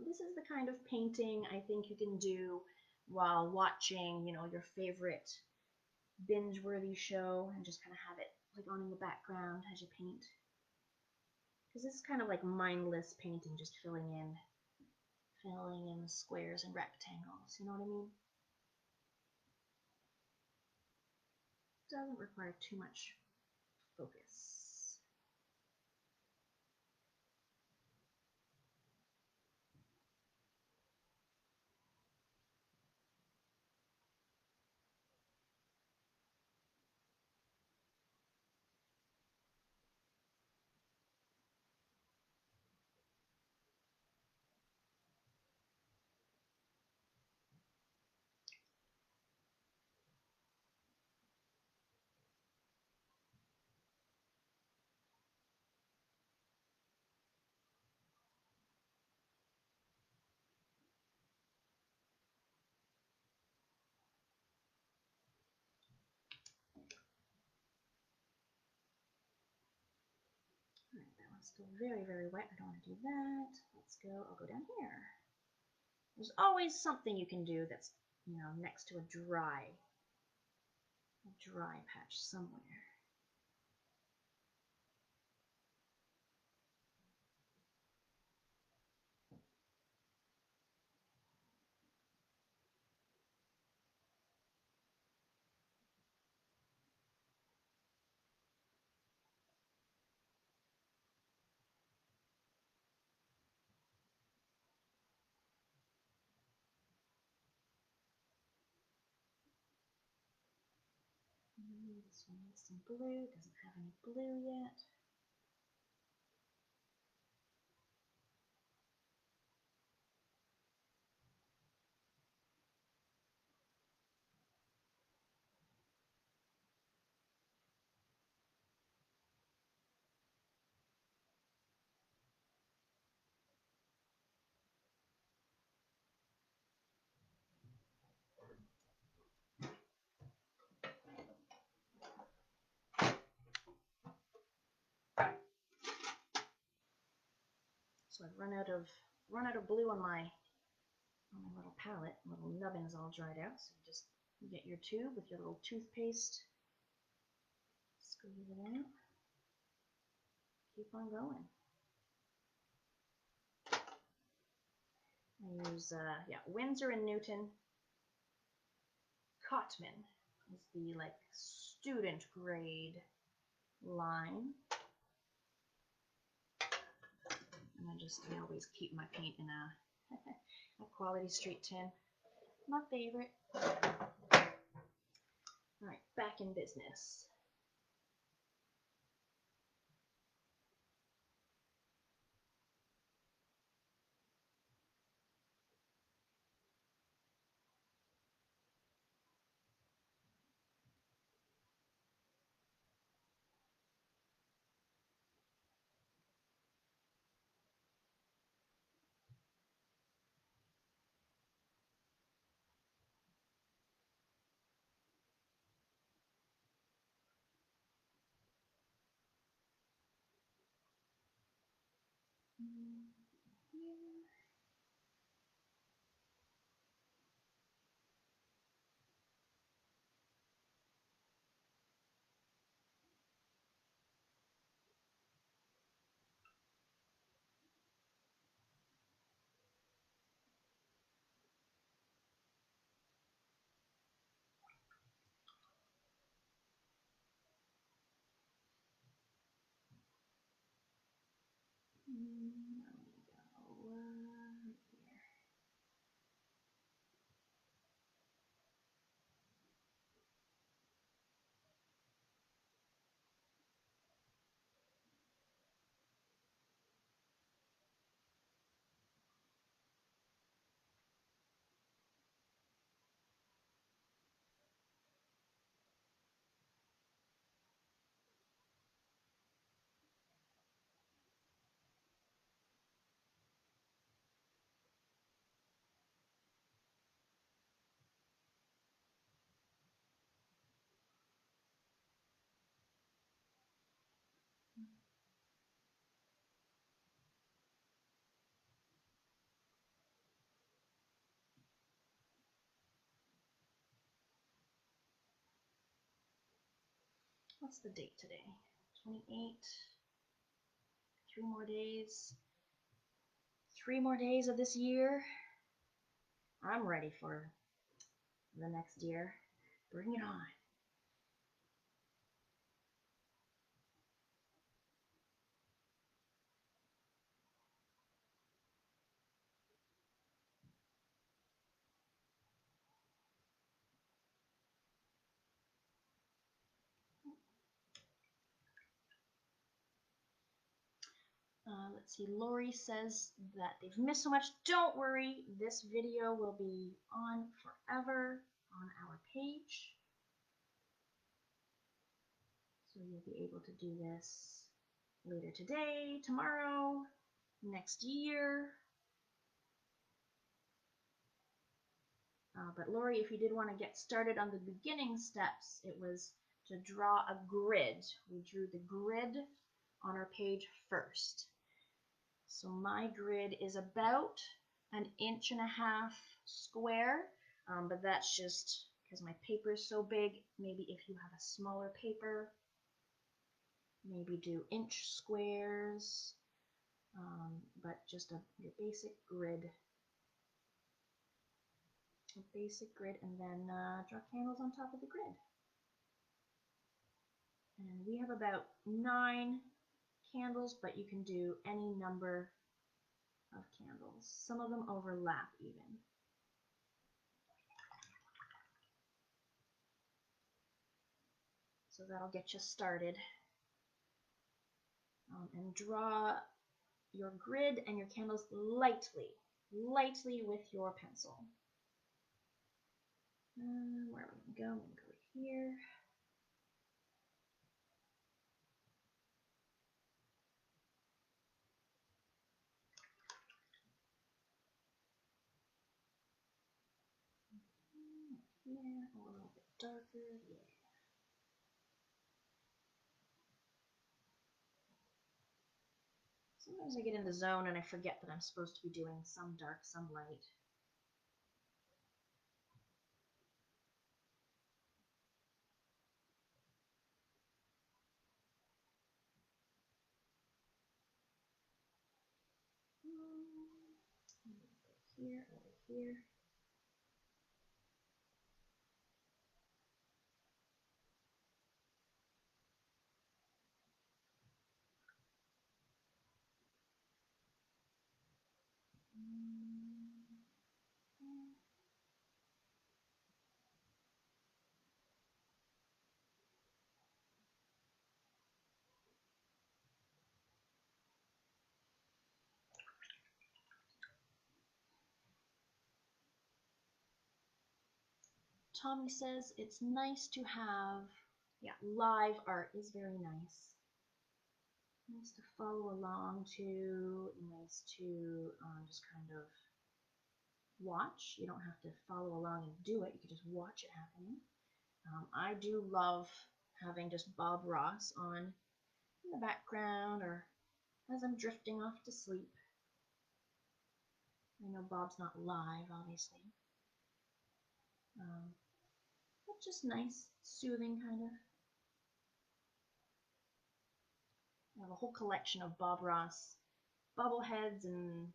This is the kind of painting I think you can do while watching, your favorite binge-worthy show and just kind of have it like on in the background as you paint. Because this is kind of like mindless painting, just filling in squares and rectangles, you know what I mean? Doesn't require too much focus. Alright, that one's still very, very wet. I don't want to do that. I'll go down here. There's always something you can do that's, next to a dry patch somewhere. This one needs some blue. Doesn't have any blue yet. So I've run out of blue on my little palette. Little nubbin's all dried out. So you just get your tube with your little toothpaste, squeeze it out, keep on going. I use Winsor and Newton. Cotman is the like student grade line. And I always keep my paint in a quality street tin. My favorite. Alright, back in business. What's the date today? 28. 3 more days. 3 more days of this year. I'm ready for the next year. Bring it on. Let's see, Lori says that they've missed so much. Don't worry, this video will be on forever on our page. So you'll be able to do this later today, tomorrow, next year. But Lori, if you did want to get started on the beginning steps, it was to draw a grid. We drew the grid on our page first. So my grid is about 1.5 inches square, but that's just because my paper is so big. Maybe if you have a smaller paper, maybe do inch squares, but just your basic grid. A basic grid, and then draw candles on top of the grid. And we have about 9 candles, but you can do any number of candles. Some of them overlap even. So that'll get you started. And draw your grid and your candles lightly with your pencil. Where are we going to go? I'm going to go here. Here, a little bit darker, yeah. Sometimes I get in the zone and I forget that I'm supposed to be doing some dark, some light. Here, over here. Tommy says it's nice to have, yeah, live art is very nice. Nice to follow along to, nice to just kind of watch. You don't have to follow along and do it. You can just watch it happening. I do love having just Bob Ross on in the background or as I'm drifting off to sleep. I know Bob's not live, obviously. But just nice, soothing kind of. I have a whole collection of Bob Ross bobbleheads and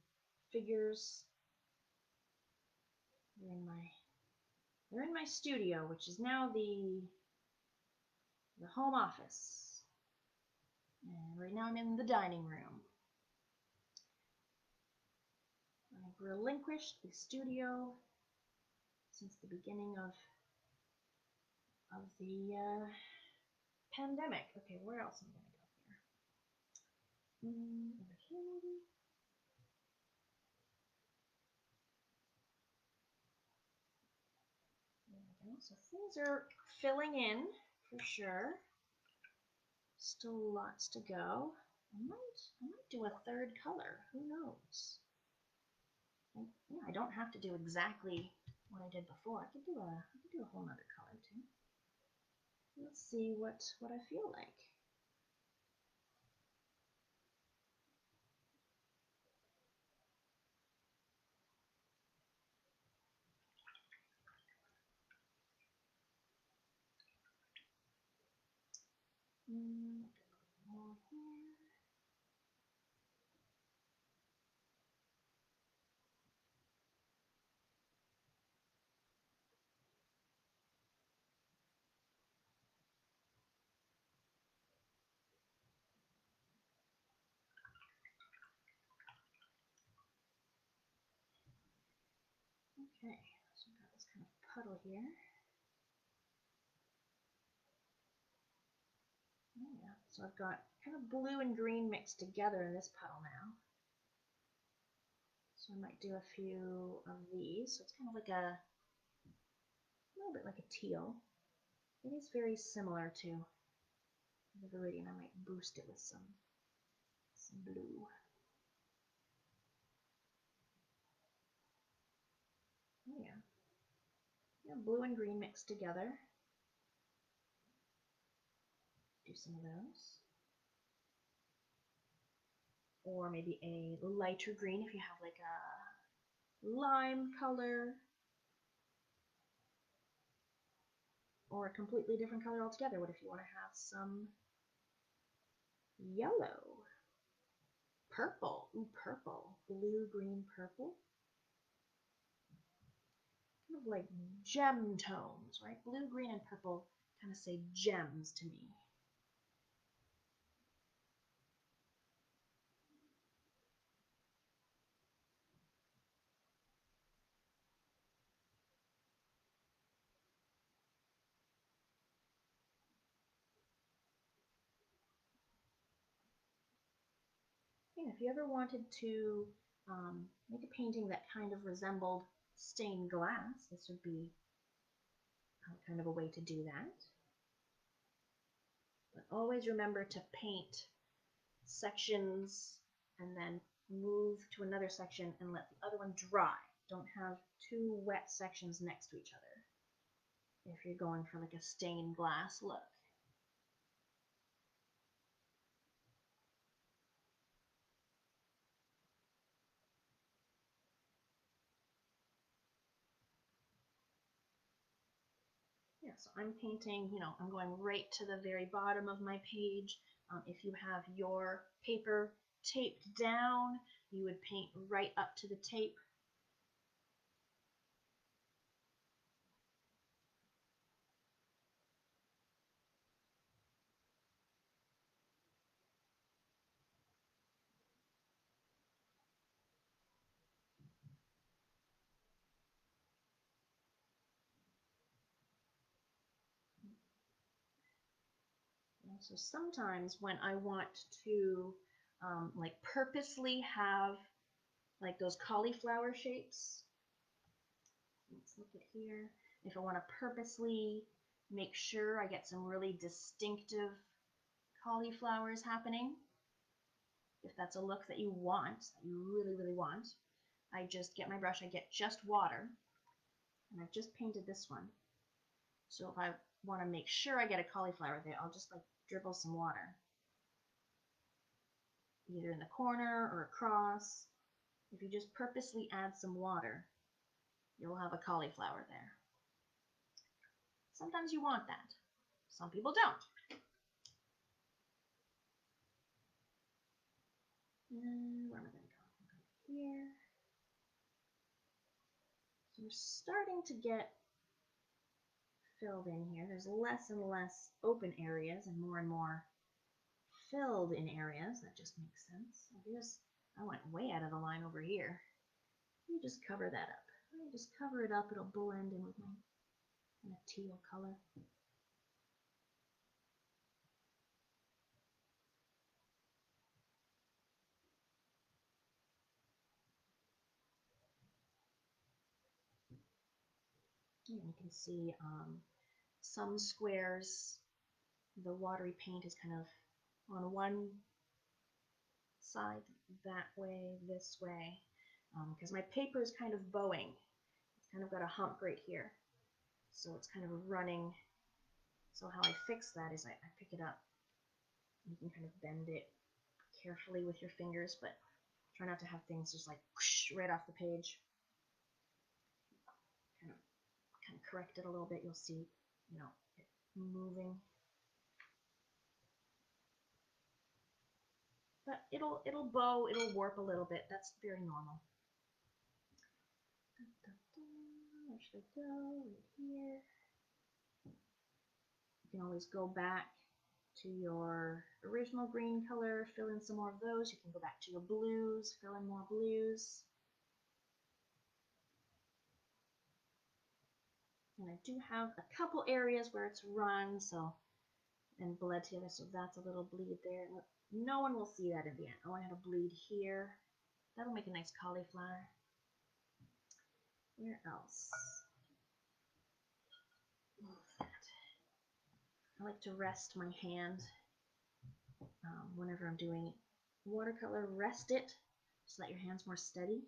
figures. They're in my studio, which is now the home office. And right now I'm in the dining room. I've relinquished the studio since the beginning of the pandemic. Okay, where else am I going to go here? Over here maybe? There we go. So things are filling in for sure. Still lots to go. I might do a third color. Who knows? Yeah, I don't have to do exactly what I did before. I could do a whole nother color too. Let's see what I feel like. More here. Okay, so I've got this kind of puddle here. Oh yeah, so I've got kind of blue and green mixed together in this puddle now. So I might do a few of these. So it's kind of like a little bit like a teal. It is very similar to the Viridian. I might boost it with some blue. Oh yeah. Yeah, blue and green mixed together. Do some of those. Or maybe a lighter green if you have like a lime color. Or a completely different color altogether. What if you want to have some yellow? Purple. Ooh, purple. Blue, green, purple. Kind of like gem tones, right? Blue, green, and purple kind of say gems to me. Yeah, if you ever wanted to make a painting that kind of resembled stained glass, this would be kind of a way to do that. But always remember to paint sections and then move to another section and let the other one dry. Don't have two wet sections next to each other if you're going for like a stained glass look. Yeah, so I'm painting, I'm going right to the very bottom of my page. If you have your paper taped down, you would paint right up to the tape. So sometimes when I want to like purposely have like those cauliflower shapes, let's look at here. If I want to purposely make sure I get some really distinctive cauliflowers happening, if that's a look that you want, that you really, really want, I just get my brush, I get just water, and I've just painted this one. So if I want to make sure I get a cauliflower there, I'll just like dribble some water, either in the corner or across. If you just purposely add some water, you'll have a cauliflower there. Sometimes you want that. Some people don't. And where am I going to go? I'm going here. So we're starting to get filled in here. There's less and less open areas and more filled in areas. That just makes sense. I went way out of the line over here. Let me just cover that up. Let me just cover it up. It'll blend in with my kind of teal color. And you can see some squares, the watery paint is kind of on one side, that way, this way, because my paper is kind of bowing. It's kind of got a hump right here, so it's kind of running. So how I fix that is I pick it up. You can kind of bend it carefully with your fingers, but try not to have things just like whoosh, right off the page. Kind of correct it a little bit. You'll see, it moving. but it'll bow, it'll warp a little bit. That's very normal. Where should I go? Right here. You can always go back to your original green color, fill in some more of those. You can go back to your blues, fill in more blues. And I do have a couple areas where it's run, so, and bled together, so that's a little bleed there. No one will see that in the end. Oh, I had a bleed here. That'll make a nice cauliflower. Where else? I like to rest my hand whenever I'm doing watercolor. Rest it so that your hand's more steady.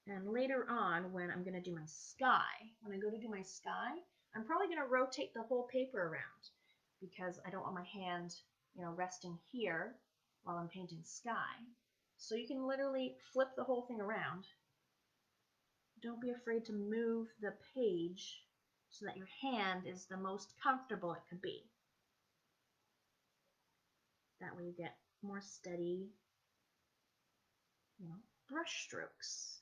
And later on, when I'm going to do my sky, when I go to do my sky, I'm probably going to rotate the whole paper around because I don't want my hand, resting here while I'm painting sky. So you can literally flip the whole thing around. Don't be afraid to move the page so that your hand is the most comfortable it could be. That way you get more steady, brush strokes.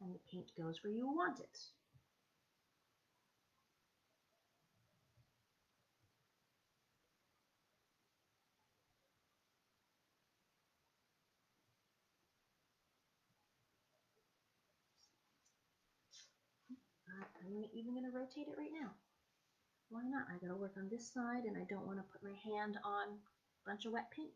And the paint goes where you want it. I'm even going to rotate it right now. Why not? I gotta work on this side and I don't want to put my hand on a bunch of wet paint.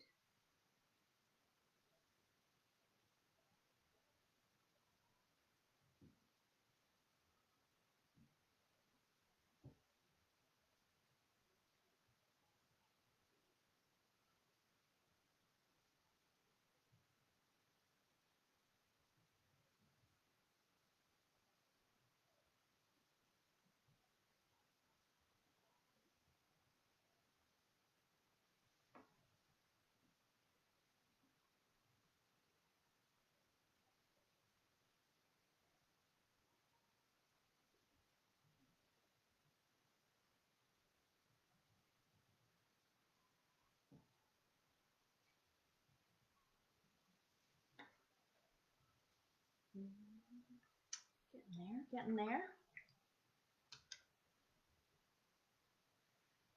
Getting there.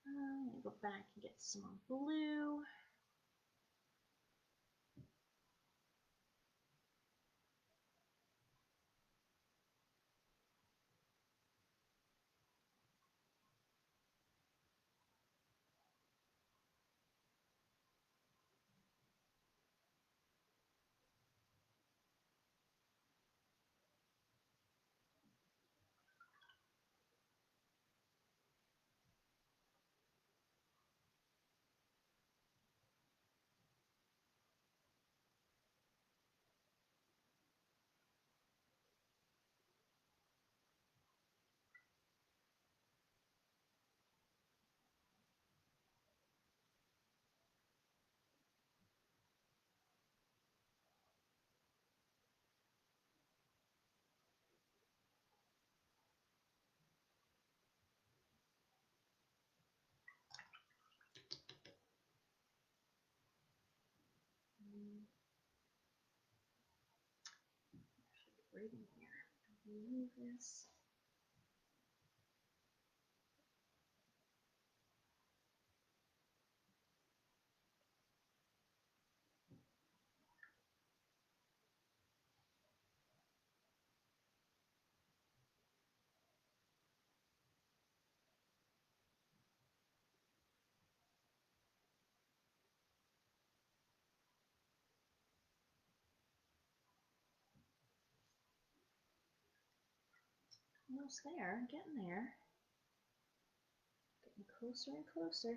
I'm gonna go back and get some more blue. Right in here. Remove this. Almost there, getting there. Getting closer and closer.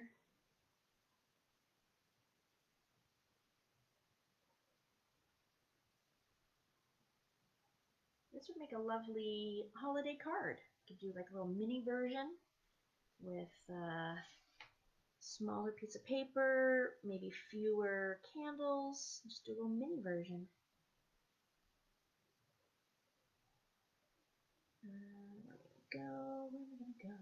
This would make a lovely holiday card. You could do like a little mini version with a smaller piece of paper, maybe fewer candles. Just do a little mini version. Where are we gonna go? Where are we gonna go?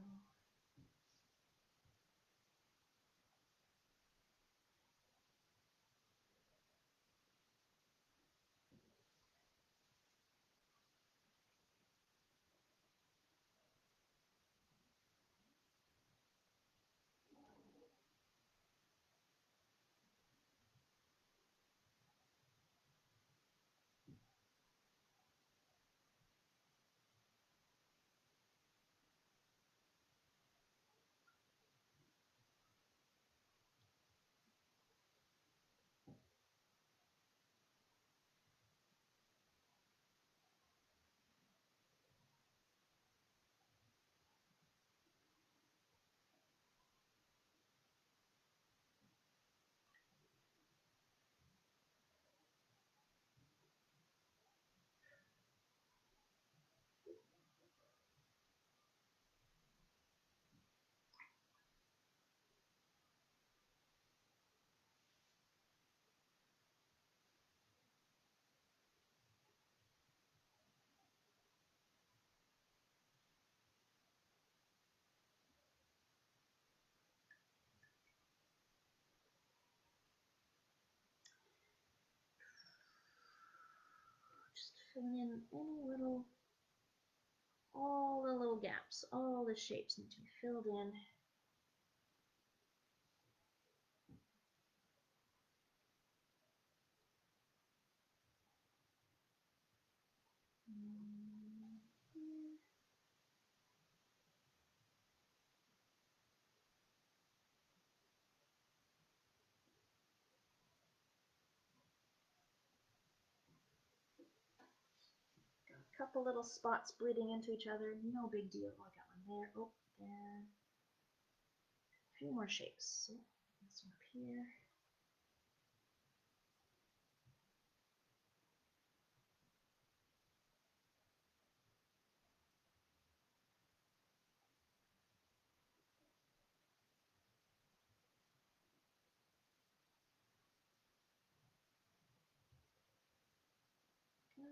filling in all the little gaps, all the shapes need to be filled in. Got a couple little spots bleeding into each other, no big deal. Oh, I got one there. Oh, there. A few more shapes. So, this one up here. Go.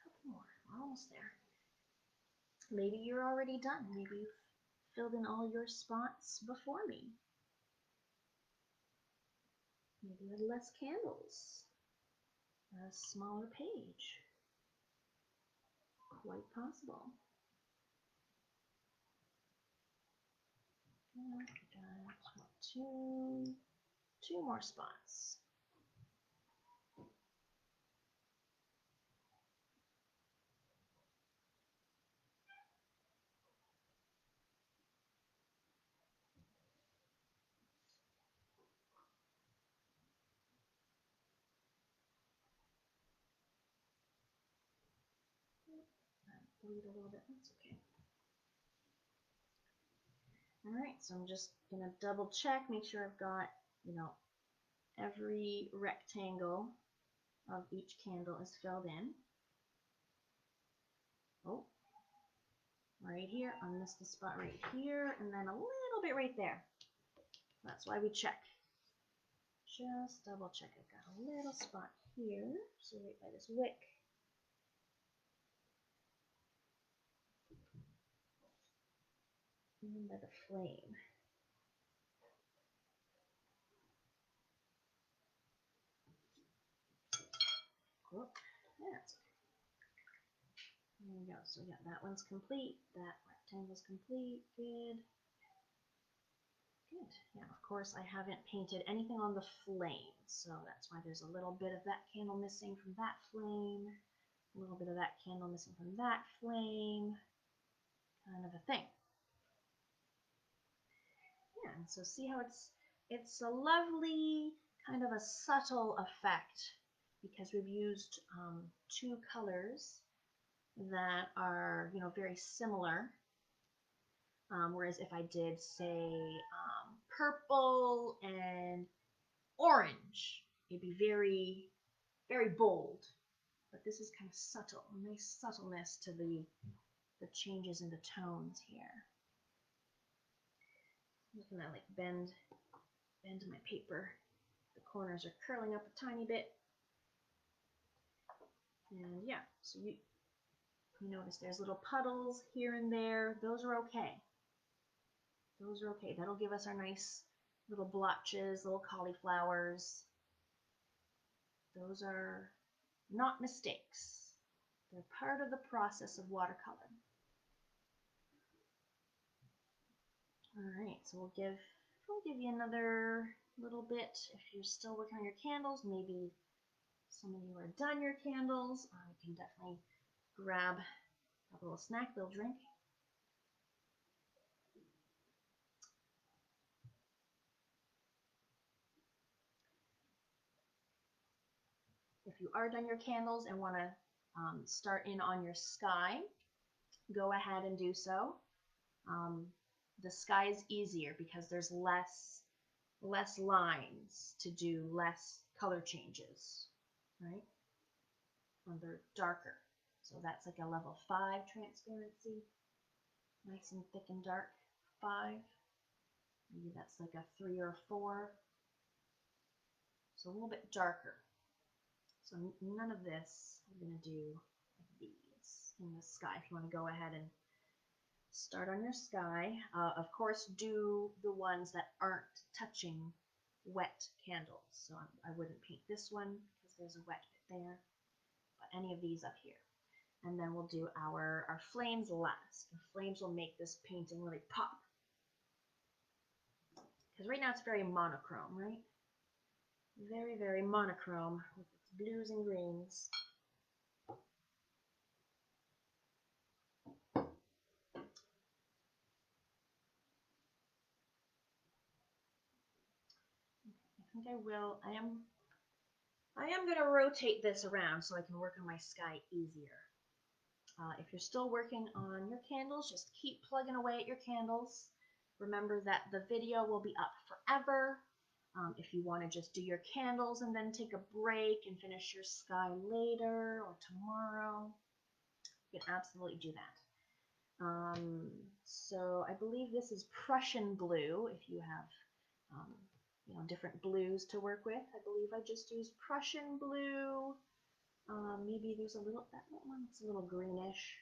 Couple more. We're almost there. Maybe you're already done. Maybe you've filled in all your spots before me. Maybe you had less candles, a smaller page. Quite possible. Got two more spots. Bleed a little bit, that's okay. All right, so I'm just gonna double check, make sure I've got, every rectangle of each candle is filled in. Oh, right here, I missed a spot right here, and then a little bit right there. That's why we check. Just double check. I've got a little spot here, so right by this wick. And by the flame. Oh, that's okay. There we go. So yeah, that one's complete. That rectangle's complete. Good. Good. Yeah, of course I haven't painted anything on the flame, so that's why there's a little bit of that candle missing from that flame, a little bit of that candle missing from that flame, kind of a thing. Yeah, and so see how it's a lovely kind of a subtle effect because we've used two colors that are very similar. Whereas if I did say purple and orange, it'd be very, very bold. but this is kind of subtle, a nice subtleness to the changes in the tones here. I'm just gonna like bend my paper. The corners are curling up a tiny bit. And yeah, so you notice there's little puddles here and there. Those are okay. Those are okay. That'll give us our nice little blotches, little cauliflowers. Those are not mistakes. They're part of the process of watercolor. All right, so we'll give you another little bit. If you're still working on your candles, maybe some of you are done your candles, you can definitely grab a little snack, little drink. If you are done your candles and want to start in on your sky, go ahead and do so. The sky is easier because there's less lines to do, less color changes, right? And they're darker. So that's like a level 5 transparency. Nice and thick and dark. 5. Maybe that's like a 3 or a 4. So a little bit darker. So none of this I'm going to do like these in the sky. If you want to go ahead and start on your sky, of course do the ones that aren't touching wet candles. So I wouldn't paint this one because there's a wet bit there, but any of these up here. And then we'll do our flames last. The flames will make this painting really pop. Because right now it's very monochrome, right? Very, very monochrome with its blues and greens. I think I will. I am going to rotate this around so I can work on my sky easier. If you're still working on your candles, just keep plugging away at your candles. Remember that the video will be up forever. If you want to just do your candles and then take a break and finish your sky later or tomorrow, you can absolutely do that. So I believe this is Prussian blue. If you have different blues to work with, I believe I just used Prussian blue. Maybe there's that one, it's a little greenish,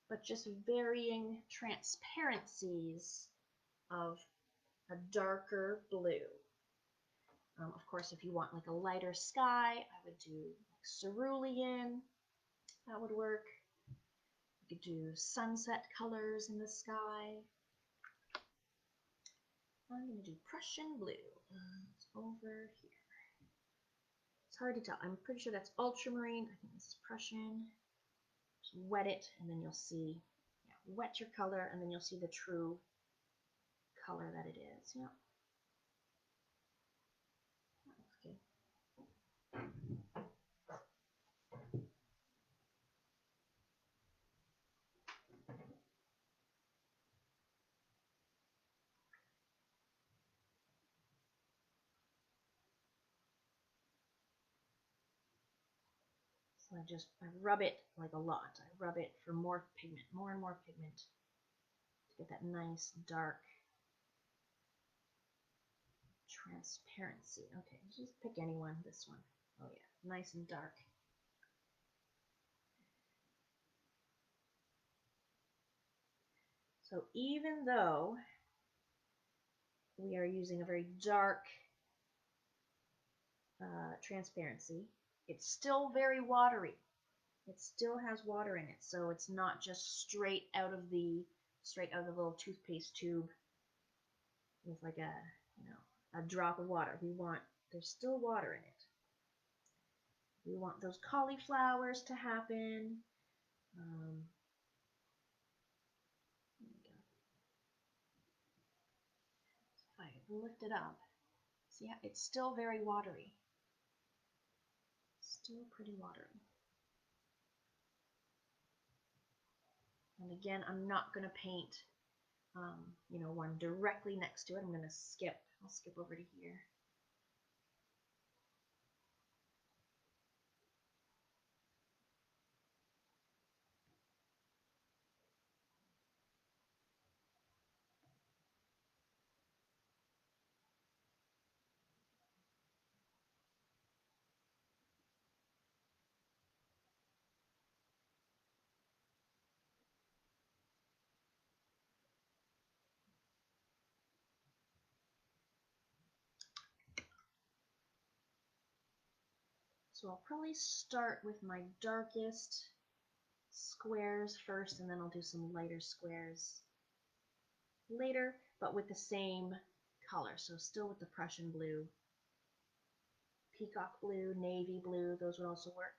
but just varying transparencies of a darker blue. Of course, if you want like a lighter sky, I would do like cerulean. That would work. You could do sunset colors in the sky. I'm going to do Prussian blue. It's over here. It's hard to tell. I'm pretty sure that's ultramarine. I think this is Prussian. Just wet it, and then you'll see. Yeah, wet your color, and then you'll see the true color that it is. Yeah. That looks good. So I rub it like a lot. I rub it for more pigment, more and more pigment to get that nice dark transparency. Okay, just pick any one. This one. Oh yeah, nice and dark. So even though we are using a very dark transparency, it's still very watery. It still has water in it, so it's not just straight out of the little toothpaste tube with like a drop of water. There's still water in it. We want those cauliflowers to happen. If I lift it up, see, it's still very watery. Still pretty watery. And again, I'm not going to paint, one directly next to it. I'm going to skip. I'll skip over to here. So I'll probably start with my darkest squares first, and then I'll do some lighter squares later, but with the same color. So still with the Prussian blue, peacock blue, navy blue, those would also work.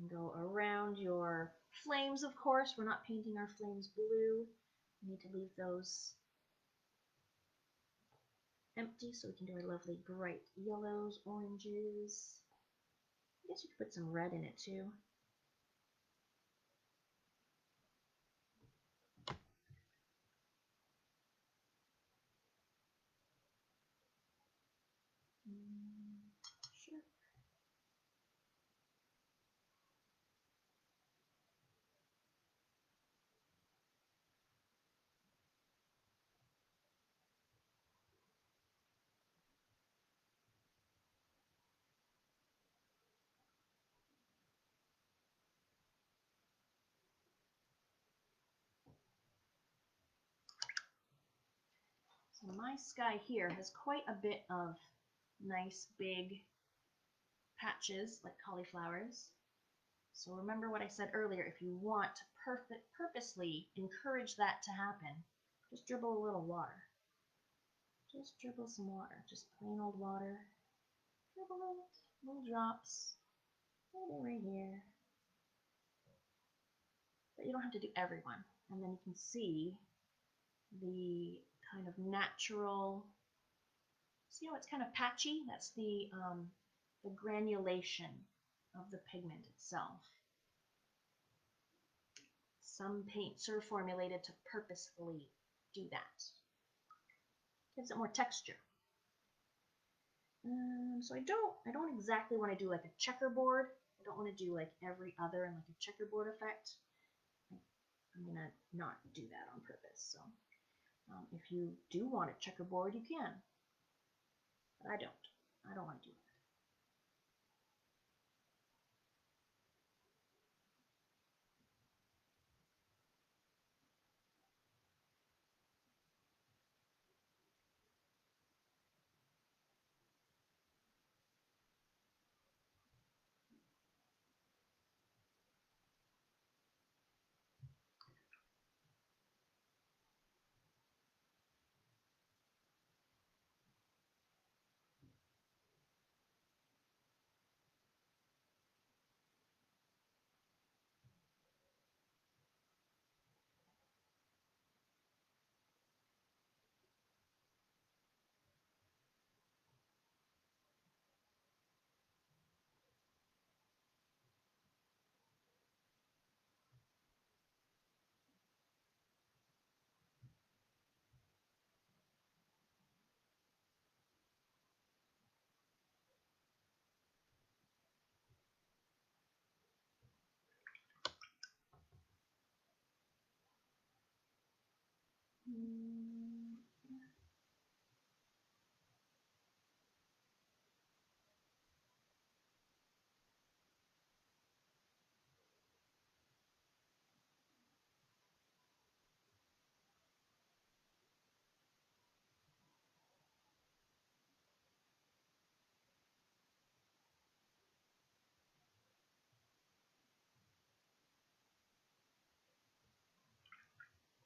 And go around your flames, of course. We're not painting our flames blue. We need to leave those empty so we can do our lovely bright yellows, oranges. I guess you could put some red in it too. Sure. So my sky here has quite a bit of nice big patches like cauliflowers. So remember what I said earlier, if you want to purposely encourage that to happen, just dribble a little water. Just dribble some water, just plain old water. Dribble it, little drops, maybe right here. But you don't have to do everyone. And then you can see the kind of natural, see how it's kind of patchy? That's the granulation of the pigment itself. Some paints are formulated to purposefully do that. Gives it more texture. So I don't exactly want to do like a checkerboard. I don't want to do like every other and like a checkerboard effect. I'm gonna not do that on purpose. So if you do want a checkerboard, you can. But I don't. I don't want to do that.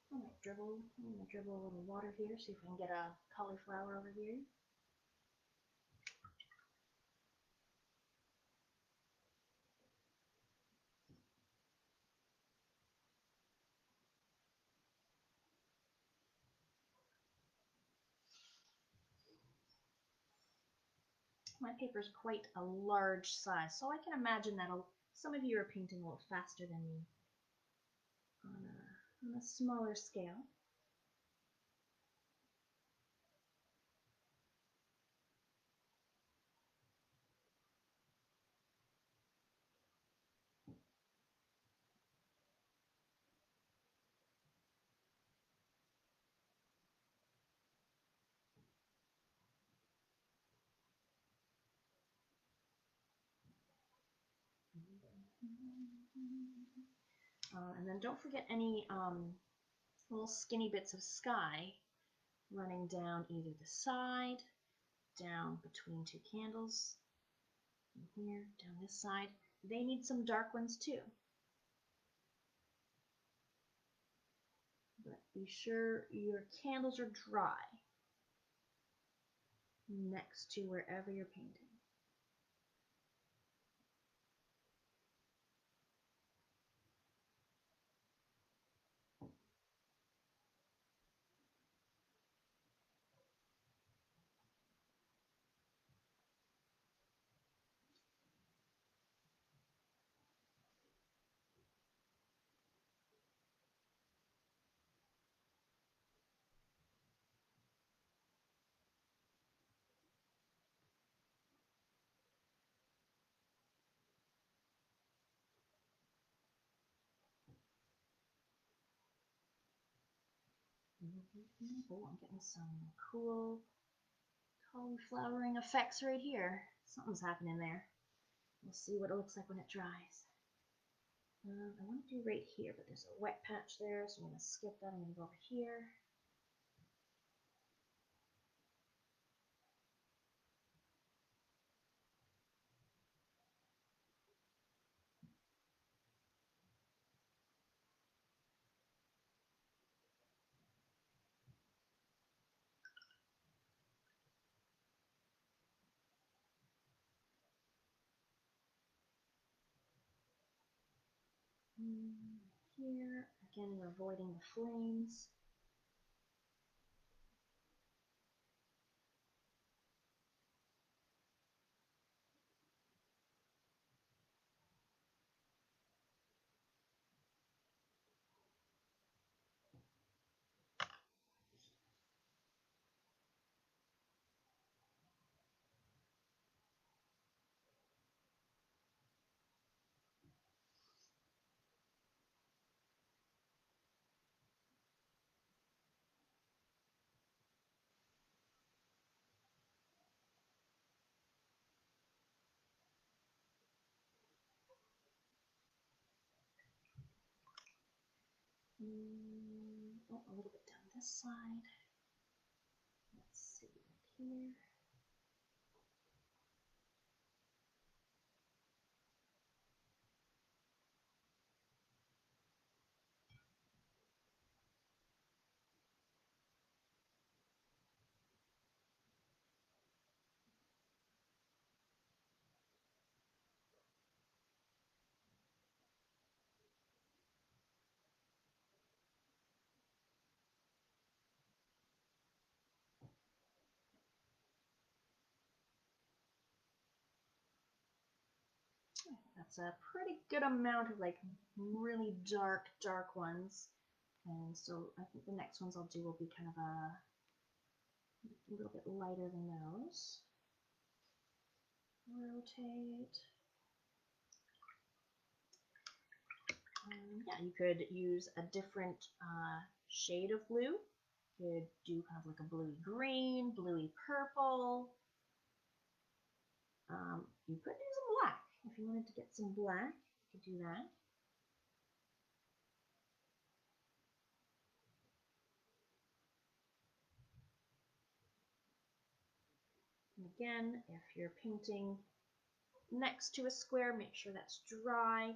I'm gonna dribble a little water here, see if I can get a cauliflower over here. My paper is quite a large size, so I can imagine that some of you are painting a little faster than me on a smaller scale. And then don't forget any little skinny bits of sky running down either the side, down between two candles, and here, down this side. They need some dark ones too. But be sure your candles are dry next to wherever you're painting. Oh, I'm getting some cool cauliflowering effects right here. Something's happening there. We'll see what it looks like when it dries. I want to do right here, but there's a wet patch there, so I'm going to skip that. I'm going to go over here. Here, again, we're avoiding the flames. Oh, a little bit down this side. Let's see right here. That's a pretty good amount of like really dark ones. And so I think the next ones I'll do will be kind of a little bit lighter than those. Rotate. Yeah, you could use a different shade of blue. You could do kind of like a bluey green, bluey purple. You could do some black. If you wanted to get some black, you could do that. And again, if you're painting next to a square, make sure that's dry.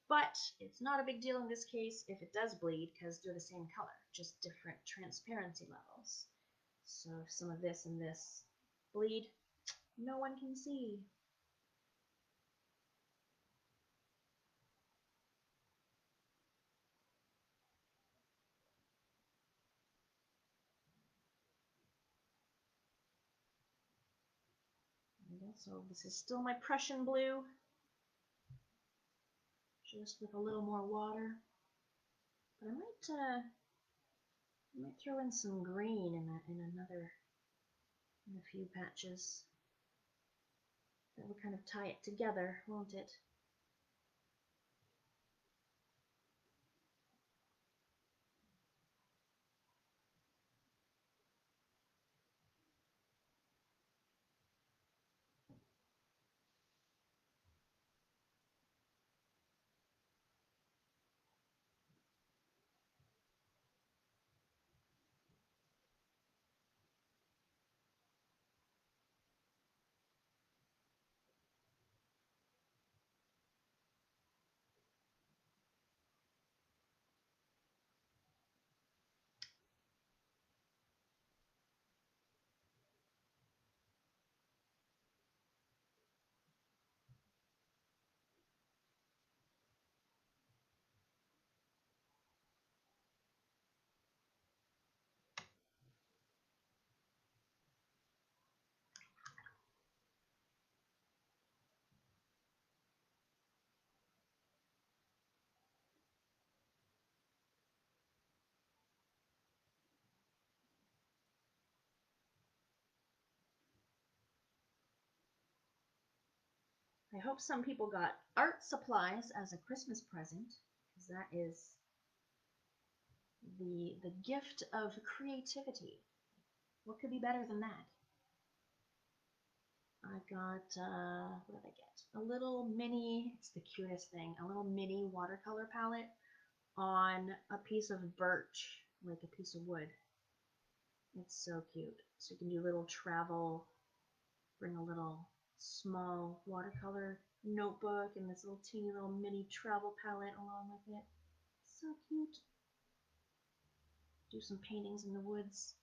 But it's not a big deal in this case if it does bleed because they're the same color, just different transparency levels. So if some of this and this bleed, no one can see. So this is still my Prussian blue, just with a little more water. But I might throw in some green in a few patches. That will kind of tie it together, won't it? I hope some people got art supplies as a Christmas present, because that is the gift of creativity. What could be better than that? I got, what did I get? A little mini, it's the cutest thing, a little mini watercolor palette on a piece of birch, like a piece of wood. It's so cute. So you can do little travel, bring a little small watercolor notebook and this little teeny little mini travel palette along with it. So cute. Do some paintings in the woods.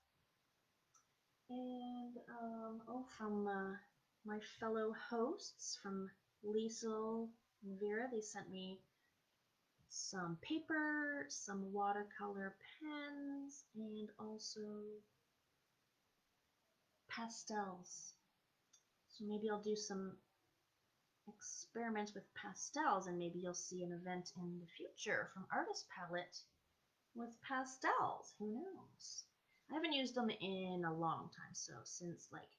And, from my fellow hosts, from Liesel and Vera, they sent me some paper, some watercolor pens, and also pastels. So maybe I'll do some experiments with pastels, and maybe you'll see an event in the future from Artist Palette with pastels. Who knows? I haven't used them in a long time, so since like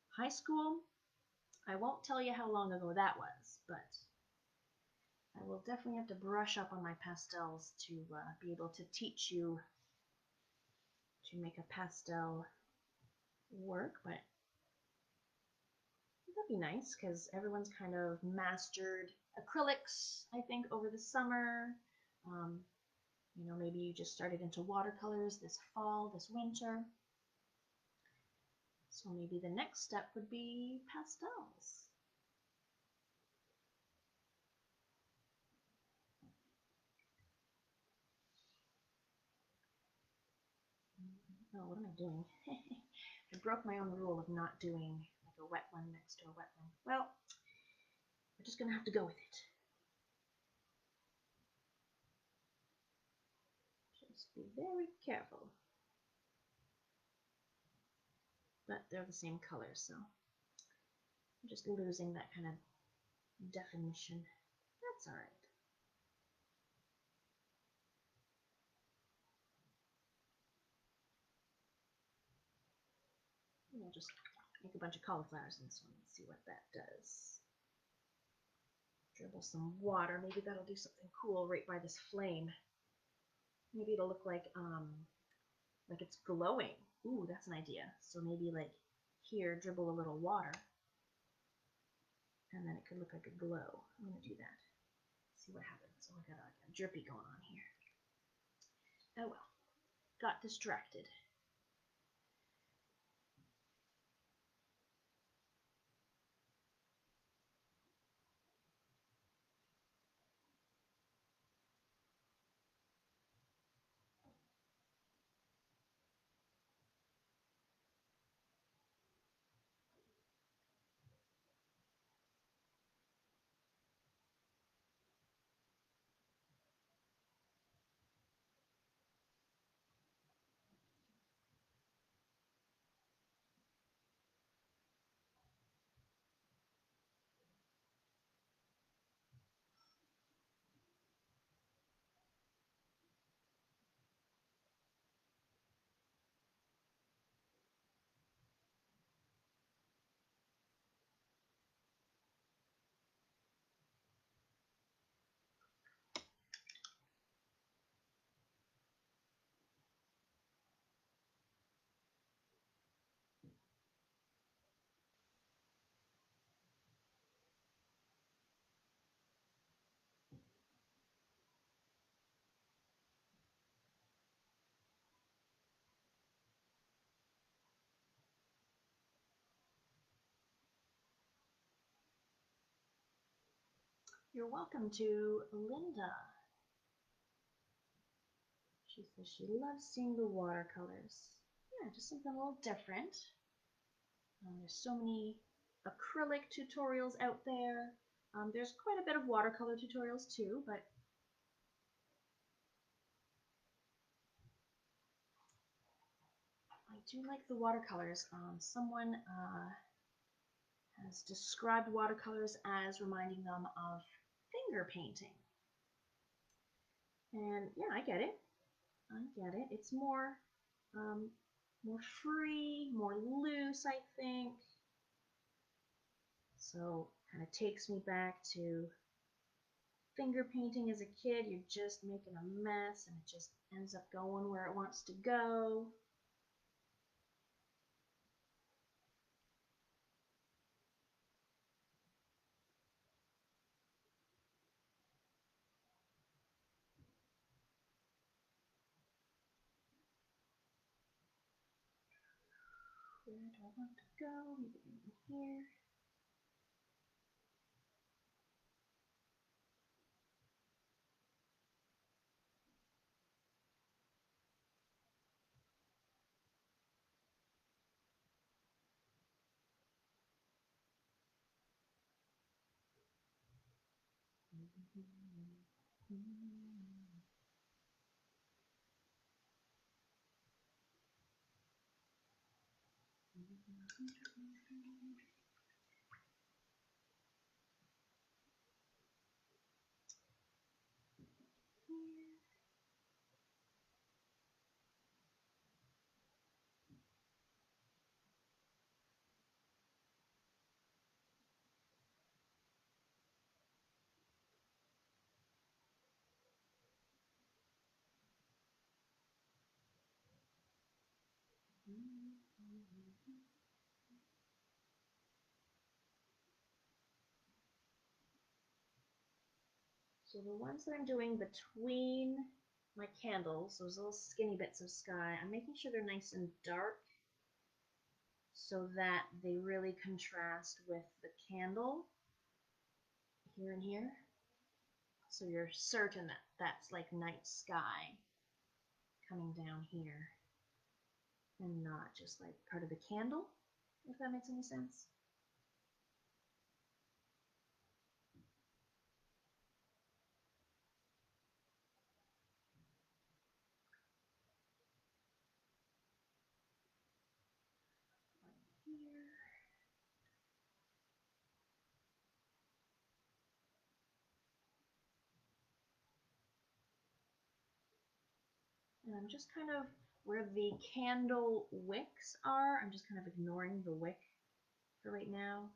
high school. I won't tell you how long ago that was, but I will definitely have to brush up on my pastels to be able to teach you to make a pastel work, but that'd be nice because everyone's kind of mastered acrylics, I think, over the summer. Maybe you just started into watercolors this fall, this winter. So maybe the next step would be pastels. Oh, what am I doing? I broke my own rule of not doing like a wet one next to a wet one. Well, we're just gonna have to go with it. Just be very careful. But they're the same color, so I'm just losing that kind of definition. That's alright. We'll just make a bunch of cauliflowers in this one and see what that does. Dribble some water. Maybe that'll do something cool right by this flame. Maybe it'll look like it's glowing. Ooh, that's an idea. So maybe like here, dribble a little water, and then it could look like a glow. I'm gonna do that. See what happens. Oh, I got a drippy going on here. Oh well, got distracted. You're welcome to Linda. She says she loves seeing the watercolors. Yeah, just something a little different. There's so many acrylic tutorials out there. There's quite a bit of watercolor tutorials too, but I do like the watercolors. Someone has described watercolors as reminding them of finger painting. And yeah, I get it. I get it. It's more free, more loose, I think. So Kind of takes me back to finger painting as a kid. You're just making a mess and it just ends up going where it wants to go. Where do I want to go? Maybe in here. So the ones that I'm doing between my candles, those little skinny bits of sky, I'm making sure they're nice and dark so that they really contrast with the candle here and here. So you're certain that that's like night sky coming down here and not just like part of the candle, if that makes any sense. Right here. And I'm just kind of, where the candle wicks are, I'm just kind of ignoring the wick for right now.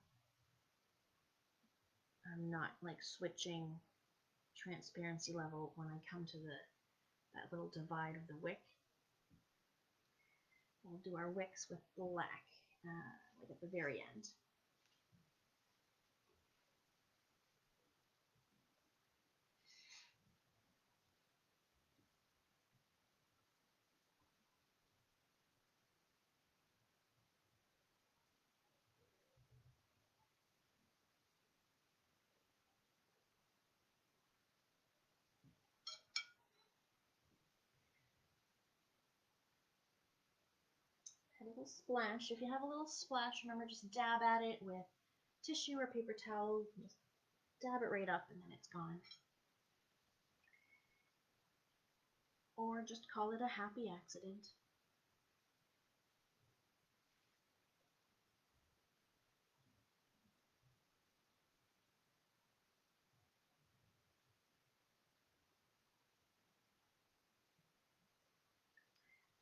I'm not like switching transparency level when I come to that little divide of the wick. We'll do our wicks with black, like at the very end. A little splash. If you have a little splash, remember just dab at it with tissue or paper towel. Just dab it right up and then it's gone. Or just call it a happy accident.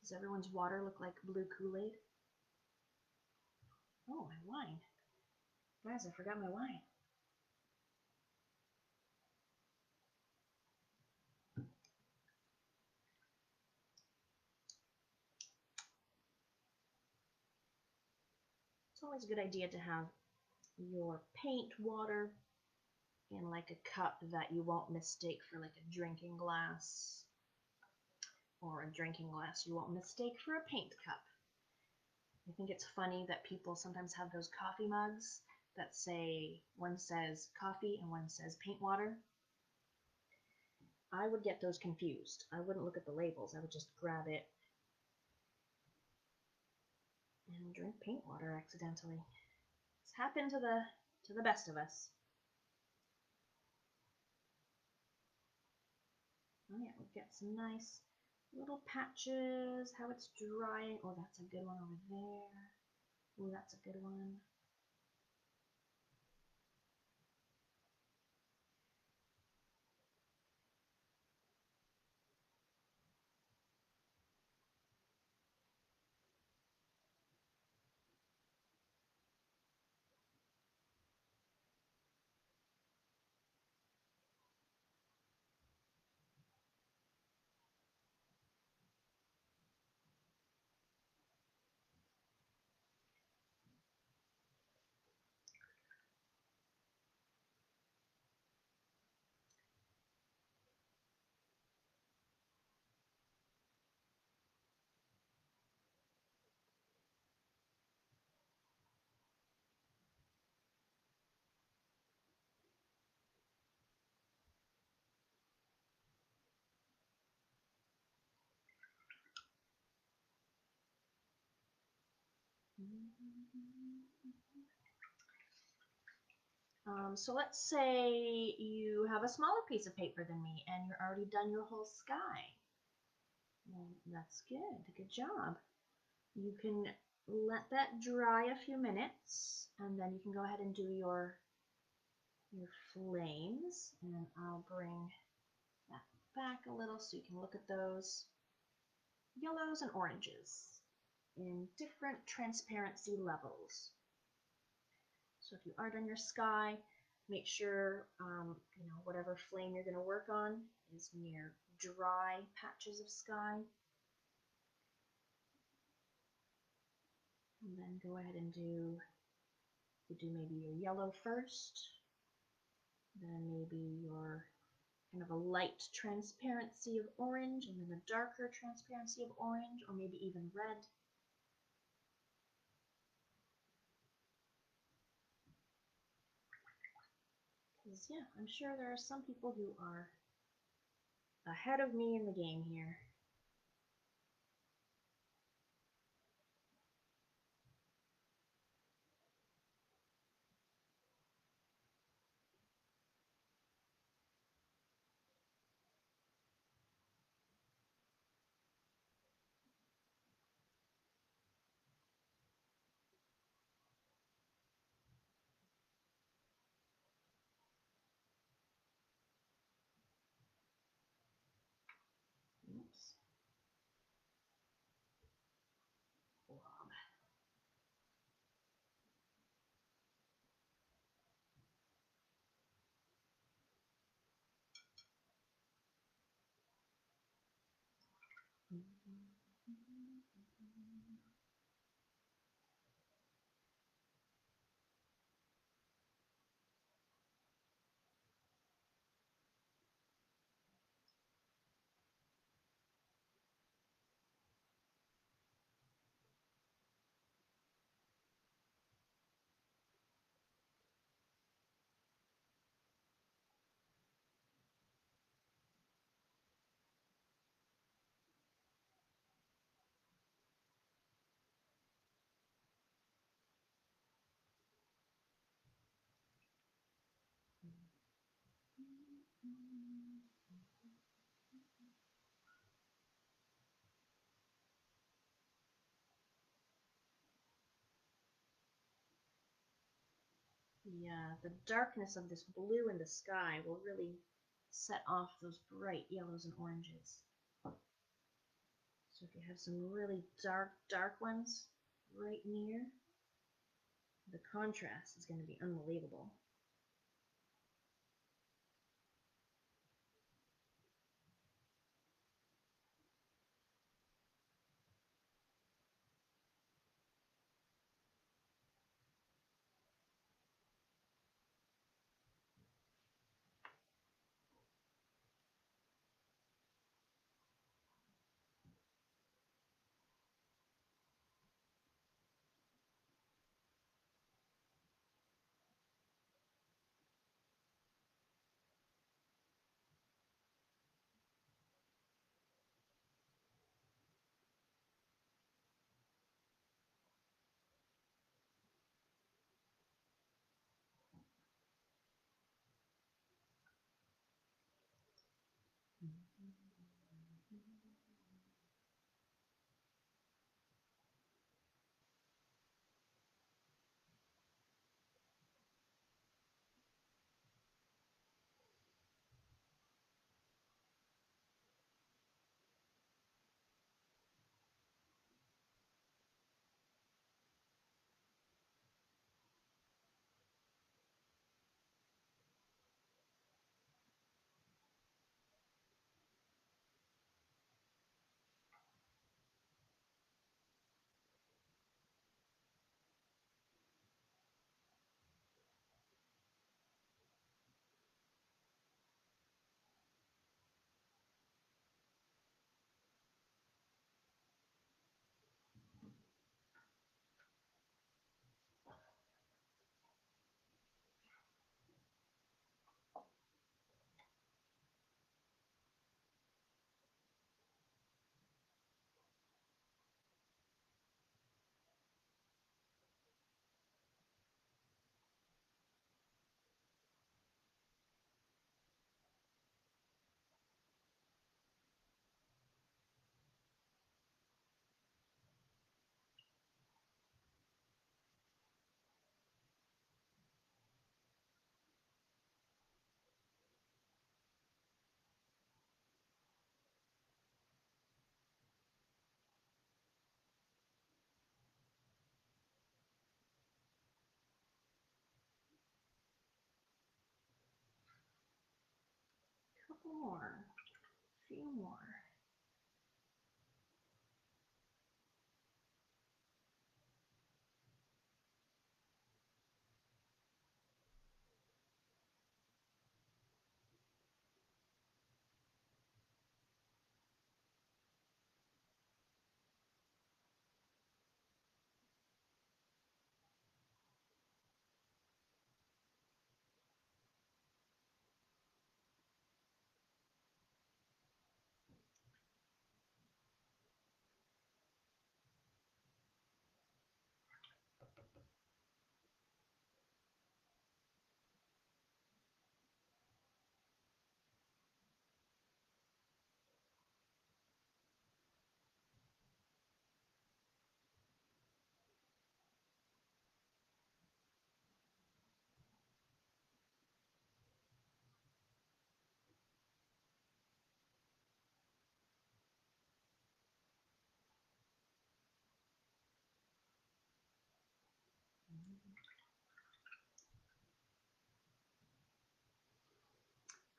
Does everyone's water look like blue Kool-Aid? Oh, my wine. Guys, I forgot my wine. It's always a good idea to have your paint water in like a cup that you won't mistake for like a drinking glass, or a drinking glass you won't mistake for a paint cup. I think it's funny that people sometimes have those coffee mugs that say, one says coffee and one says paint water. I would get those confused. I wouldn't look at the labels. I would just grab it and drink paint water accidentally. It's happened to the best of us. Oh yeah, we get some nice little patches, how it's drying. Oh, that's a good one over there. Oh, that's a good one. So let's say you have a smaller piece of paper than me and you're already done your whole sky. Well, that's good. Good job. You can let that dry a few minutes and then you can go ahead and do your flames, and I'll bring that back a little so you can look at those yellows and oranges in different transparency levels. So if you are done your sky, make sure whatever flame you're going to work on is near dry patches of sky. And then go ahead and do maybe your yellow first, then maybe your kind of a light transparency of orange, and then a darker transparency of orange, or maybe even red. Because, yeah, I'm sure there are some people who are ahead of me in the game here. Oops. Blob. The darkness of this blue in the sky will really set off those bright yellows and oranges. So if you have some really dark ones right near, the contrast is going to be unbelievable. more, a few more.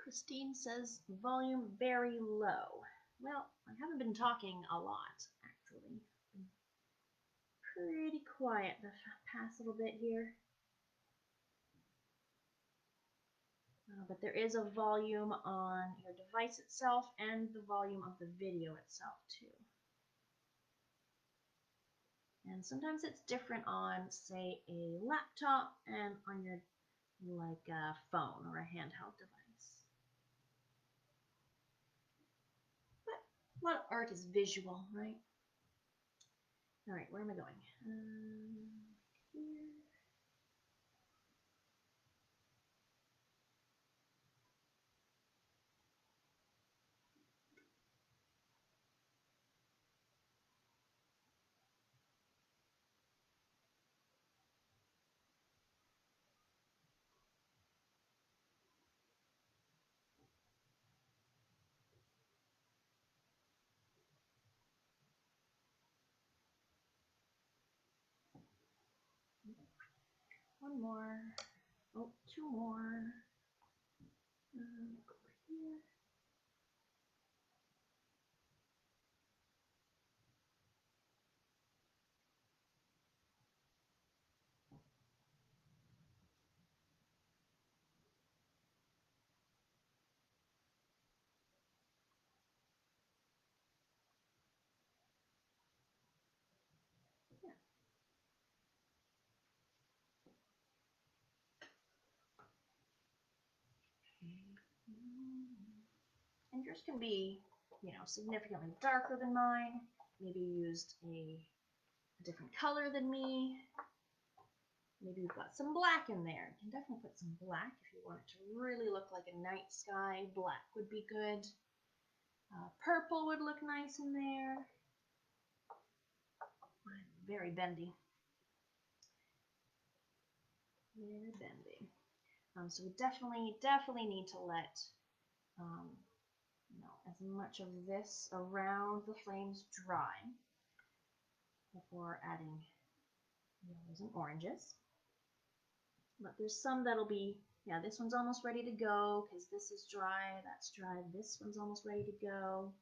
Christine says volume very low. Well, I haven't been talking a lot, actually. Been pretty quiet the past little bit here. But there is a volume on your device itself and the volume of the video itself too. And sometimes it's different on, say, a laptop and on your like a phone or a handheld device. But a lot of art is visual, right? All right, where am I going? Here. One more. Oh, two more. Go over here. Yeah. And yours can be, significantly darker than mine. Maybe you used a different color than me. Maybe you've got some black in there. You can definitely put some black if you want it to really look like a night sky. Black would be good. Purple would look nice in there. Very bendy. Very bendy. So we definitely need to let as much of this around the flames dry before adding yellows and oranges. But there's some that'll be, yeah, this one's almost ready to go because this is dry, that's dry, this one's almost ready to go.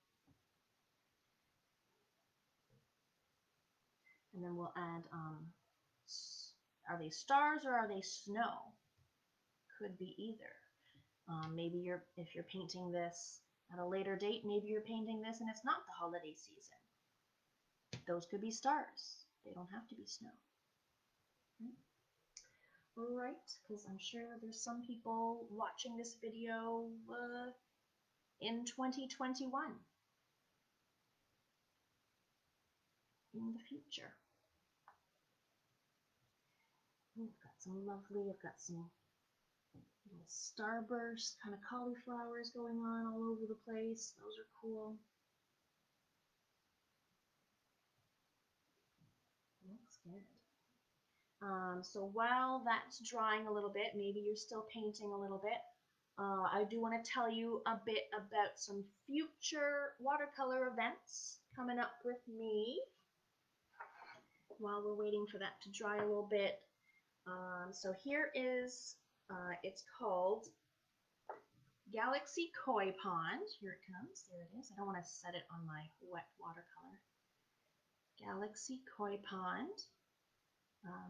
And then we'll add, are they stars or are they snow? Could be either. Maybe if you're painting this at a later date, maybe you're painting this and it's not the holiday season. Those could be stars. They don't have to be snow. Right, because I'm sure there's some people watching this video in 2021, in the future. Ooh, I've got some little starburst kind of cauliflowers going on all over the place. Those are cool. Looks good. So while that's drying a little bit, maybe you're still painting a little bit, I do want to tell you a bit about some future watercolor events coming up with me while we're waiting for that to dry a little bit. So here is, it's called Galaxy Koi Pond. Here it comes. There it is. I don't want to set it on my wet watercolor. Galaxy Koi Pond.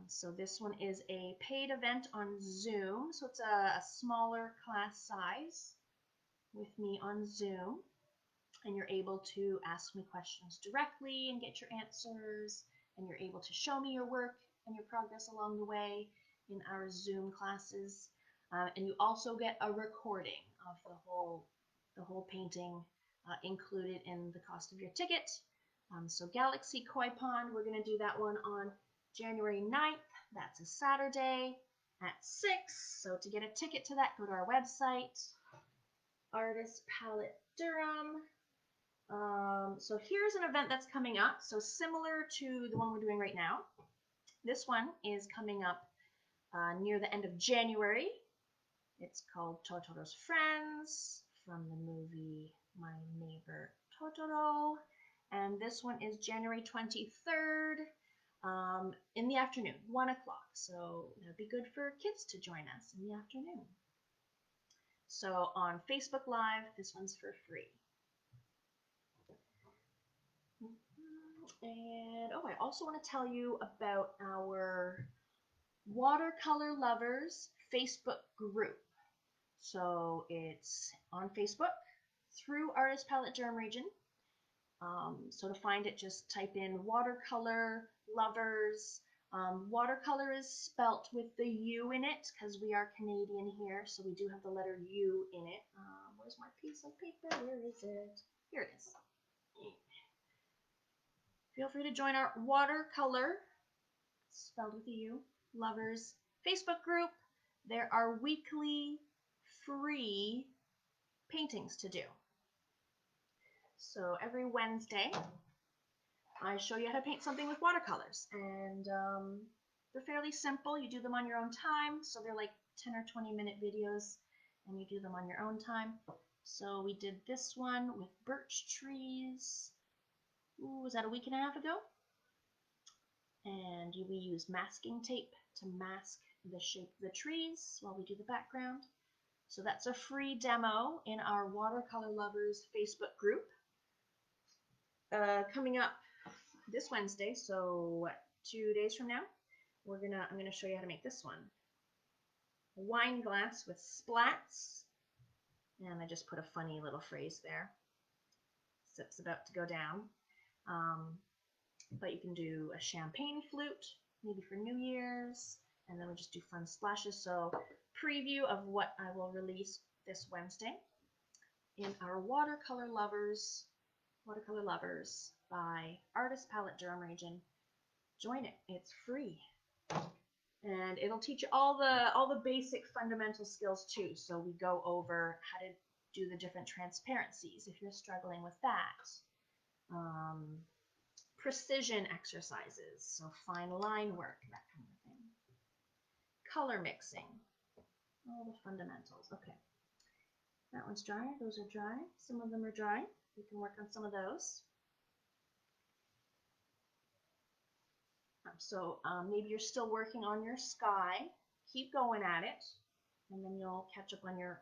So this one is a paid event on Zoom. So it's a smaller class size with me on Zoom. And you're able to ask me questions directly and get your answers. And you're able to show me your work and your progress along the way in our Zoom classes. And you also get a recording of the whole painting included in the cost of your ticket. So Galaxy Koi Pond, we're going to do that one on January 9th. That's a Saturday at 6. So to get a ticket to that, go to our website, Artist Palette Durham. So here's an event that's coming up. So similar to the one we're doing right now. This one is coming up near the end of January. It's called Totoro's Friends from the movie My Neighbor Totoro. And this one is January 23rd in the afternoon, 1 o'clock. So that'd be good for kids to join us in the afternoon. So on Facebook Live, this one's for free. And I also want to tell you about our Watercolor Lovers Facebook group. So it's on Facebook through Artist Palette Durham Region. So to find it, just type in Watercolor Lovers. Watercolor is spelt with the U in it because we are Canadian here, so we do have the letter U in it. Where's my piece of paper? Where is it? Here it is. Feel free to join our Watercolor, spelled with a U, Lovers Facebook group. There are weekly free paintings to do. So every Wednesday, I show you how to paint something with watercolors. And they're fairly simple. You do them on your own time. So they're like 10 or 20-minute videos, and you do them on your own time. So we did this one with birch trees. Ooh, was that a week and a half ago? And we use masking tape to mask the shape of the trees while we do the background. So that's a free demo in our Watercolor Lovers Facebook group. Coming up this Wednesday, so 2 days from now, I'm gonna show you how to make this one. A wine glass with splats, and I just put a funny little phrase there. Sip's about to go down. But you can do a champagne flute, maybe for New Year's, and then we just do fun splashes. So preview of what I will release this Wednesday in our Watercolor Lovers by Artist Palette Durham Region. Join it. It's free. And it'll teach you all the basic fundamental skills too. So we go over how to do the different transparencies if you're struggling with that. Precision exercises, so fine line work, that kind of thing. Color mixing, all the fundamentals. Okay, that one's dry. Those are dry. Some of them are dry. We can work on some of those. So maybe you're still working on your sky. Keep going at it, and then you'll catch up on your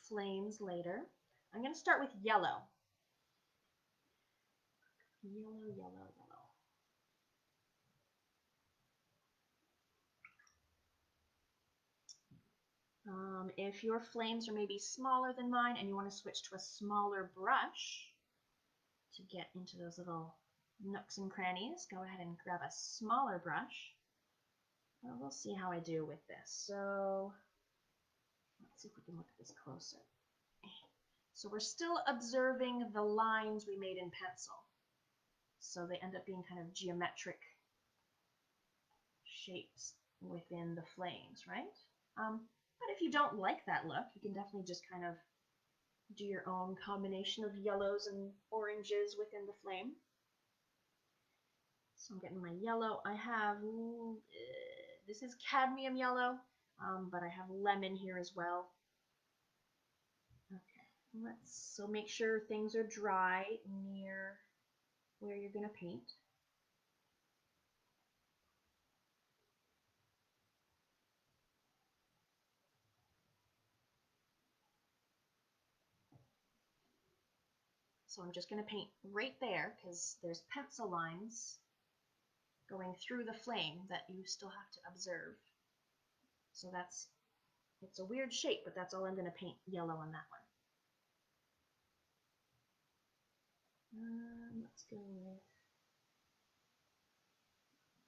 flames later. I'm going to start with yellow. Yellow, yellow, yellow. If your flames are maybe smaller than mine and you want to switch to a smaller brush to get into those little nooks and crannies, go ahead and grab a smaller brush. We'll see how I do with this. So let's see if we can look at this closer. So we're still observing the lines we made in pencil. So they end up being kind of geometric shapes within the flames, right? But if you don't like that look, you can definitely just kind of do your own combination of yellows and oranges within the flame. So I'm getting my yellow. I have, this is cadmium yellow, but I have lemon here as well. Okay, so make sure things are dry near where you're going to paint. So I'm just going to paint right there because there's pencil lines going through the flame that you still have to observe. So it's a weird shape, but that's all I'm going to paint yellow on that one. Let's go with,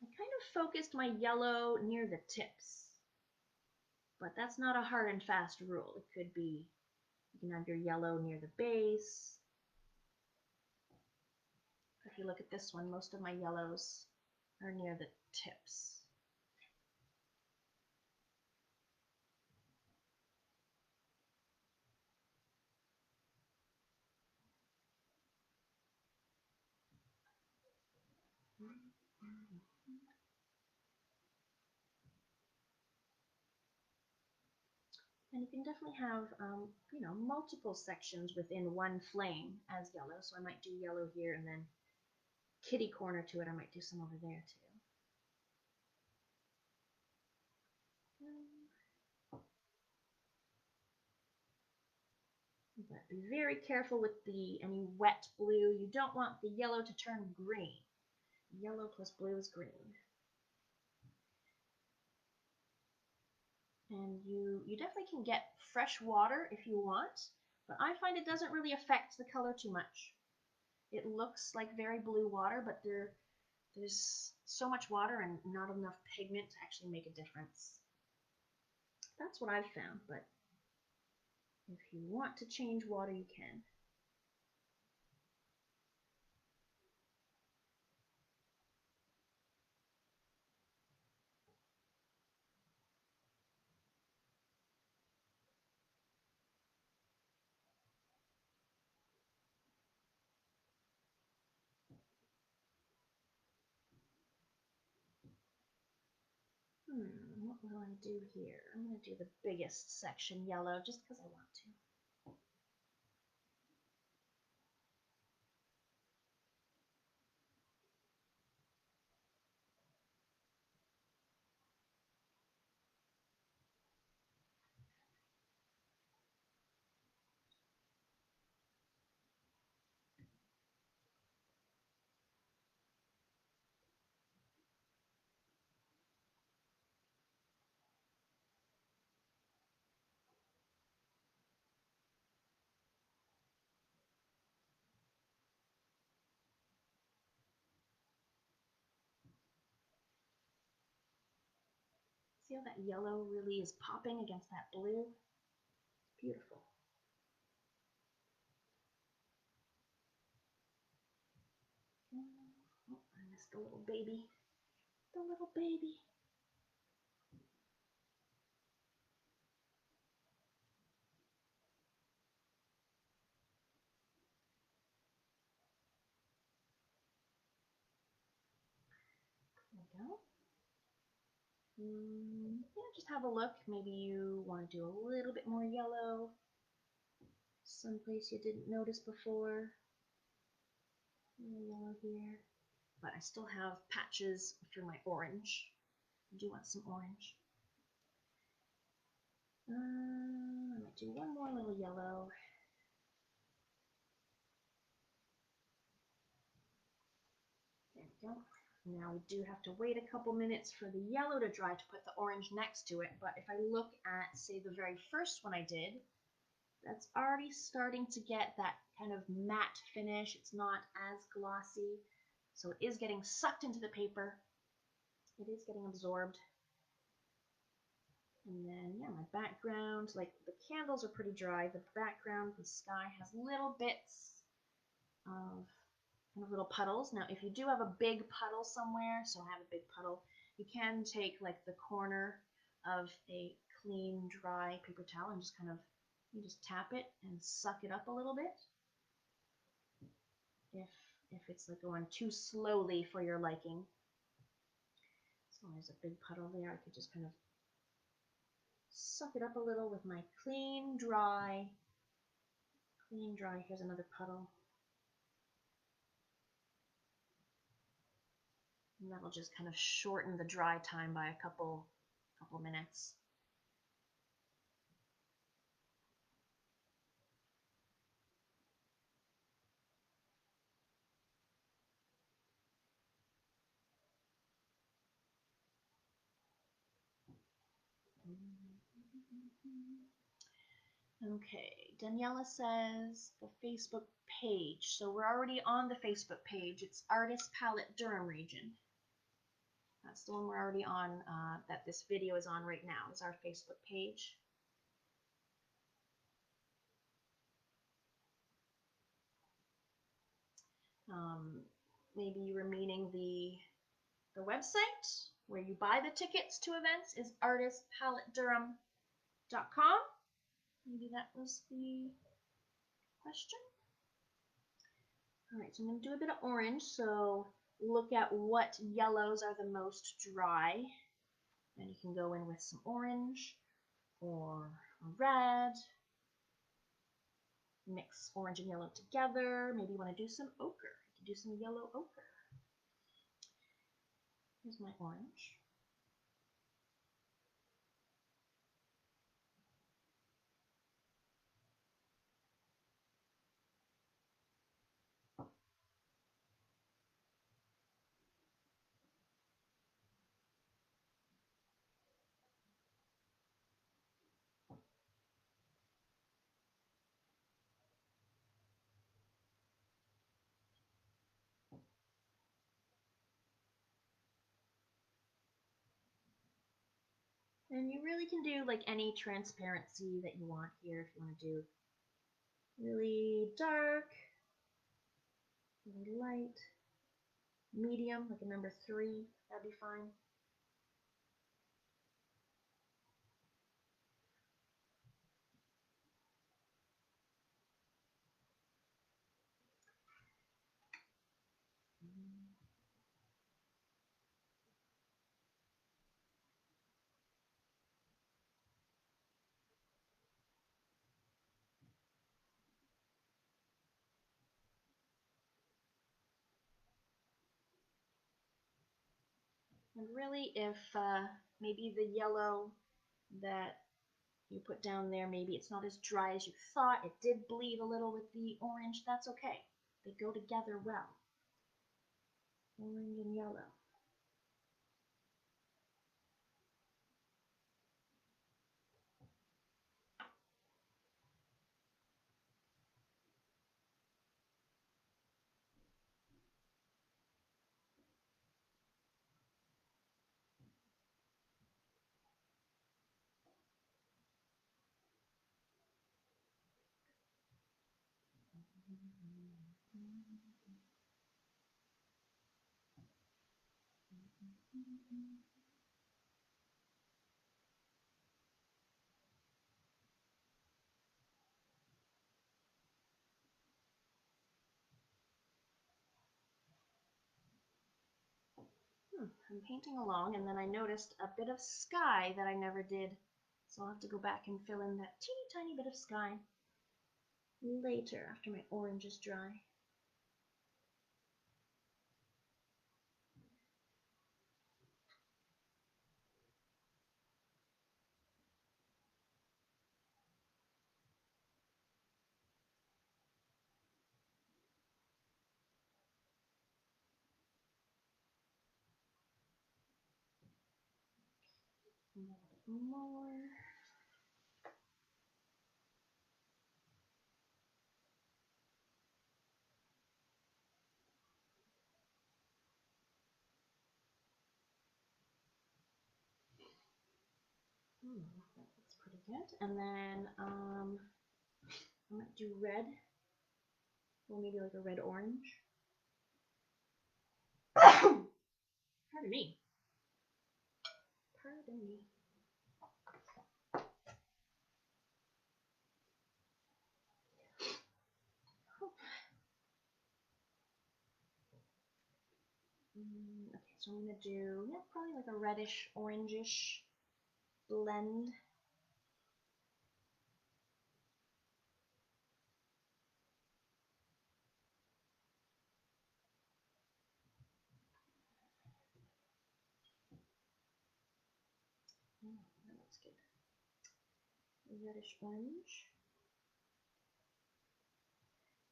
I kind of focused my yellow near the tips, but that's not a hard and fast rule. It could be, you can have your yellow near the base. If you look at this one, most of my yellows are near the tips. And you can definitely have, multiple sections within one flame as yellow. So I might do yellow here and then kitty corner to it. I might do some over there too. But be very careful with any wet blue. You don't want the yellow to turn green. Yellow plus blue is green. And you definitely can get fresh water if you want, but I find it doesn't really affect the color too much. It looks like very blue water, but there's so much water and not enough pigment to actually make a difference. That's what I've found, but if you want to change water, you can. What will I do here? I'm going to do the biggest section yellow just because I want to. See how that yellow really is popping against that blue? It's beautiful. Oh, I missed the little baby. The little baby. There we go. Yeah, just have a look. Maybe you want to do a little bit more yellow. Someplace you didn't notice before. Yellow here. But I still have patches for my orange. I do want some orange. I might do one more little yellow. There we go. Now we do have to wait a couple minutes for the yellow to dry to put the orange next to it, but if I look at, say, the very first one I did, that's already starting to get that kind of matte finish. It's not as glossy, so it is getting sucked into the paper. It is getting absorbed. And then, yeah, my background, like the candles are pretty dry. The background, the sky has little bits of kind of little puddles. Now, if you do have a big puddle somewhere, so I have a big puddle, you can take like the corner of a clean, dry paper towel and just kind of, you just tap it and suck it up a little bit. If it's like going too slowly for your liking. So there's a big puddle there. I could just kind of suck it up a little with my clean, dry. Here's another puddle. And that'll just kind of shorten the dry time by a couple minutes. Okay, Daniela says the Facebook page. So we're already on the Facebook page. It's Artist Palette Durham Region. That's the one we're already on, that this video is on right now, is our Facebook page. Maybe you were meaning the website where you buy the tickets to events is artistpaletedurham.com. Maybe that was the question. All right, so I'm going to do a bit of orange. So look at what yellows are the most dry. And you can go in with some orange or red. Mix orange and yellow together. Maybe you want to do some ochre. You can do some yellow ochre. Here's my orange. And you really can do like any transparency that you want here. If you want to do really dark, really light, medium, like a number 3, that'd be fine. And really, if maybe the yellow that you put down there, maybe it's not as dry as you thought, it did bleed a little with the orange, that's okay. They go together well. Orange and yellow. I'm painting along, and then I noticed a bit of sky that I never did. So I'll have to go back and fill in that teeny tiny bit of sky later after my orange is dry. A little bit more. That looks pretty good. And then I might do red, or maybe like a red orange. Pardon me. Pardon me. Okay, so I'm gonna do probably like a reddish orangish blend. That looks good. Reddish orange.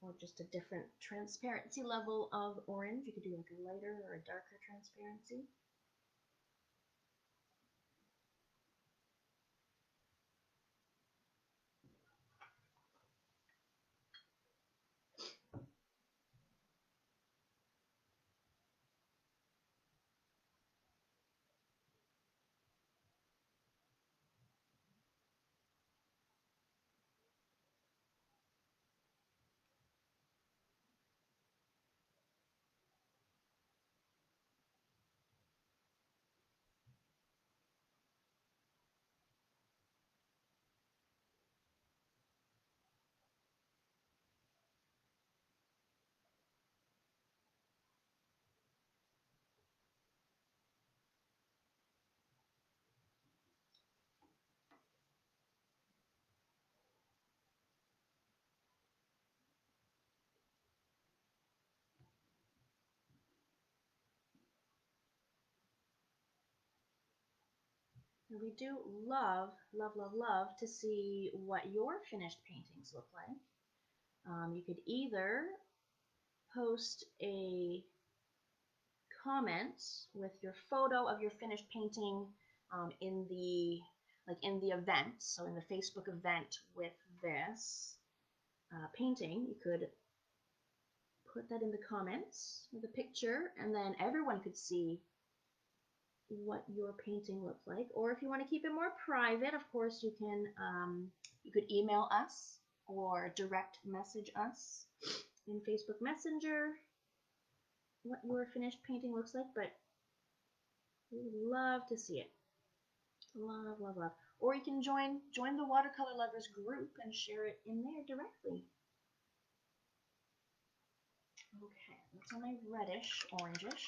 Or just a different transparency level of orange. You could do like a lighter or a darker transparency. And we do love, love, love, love to see what your finished paintings look like. You could either post a comment with your photo of your finished painting in the event, so in the Facebook event with this painting. You could put that in the comments with a picture, and then everyone could see what your painting looks like. Or if you want to keep it more private, of course, you could email us or direct message us in Facebook Messenger what your finished painting looks like. But we would love to see it. Love, love, love. Or you can join the Watercolor Lovers group and share it in there directly. Okay, that's a nice reddish, orangish.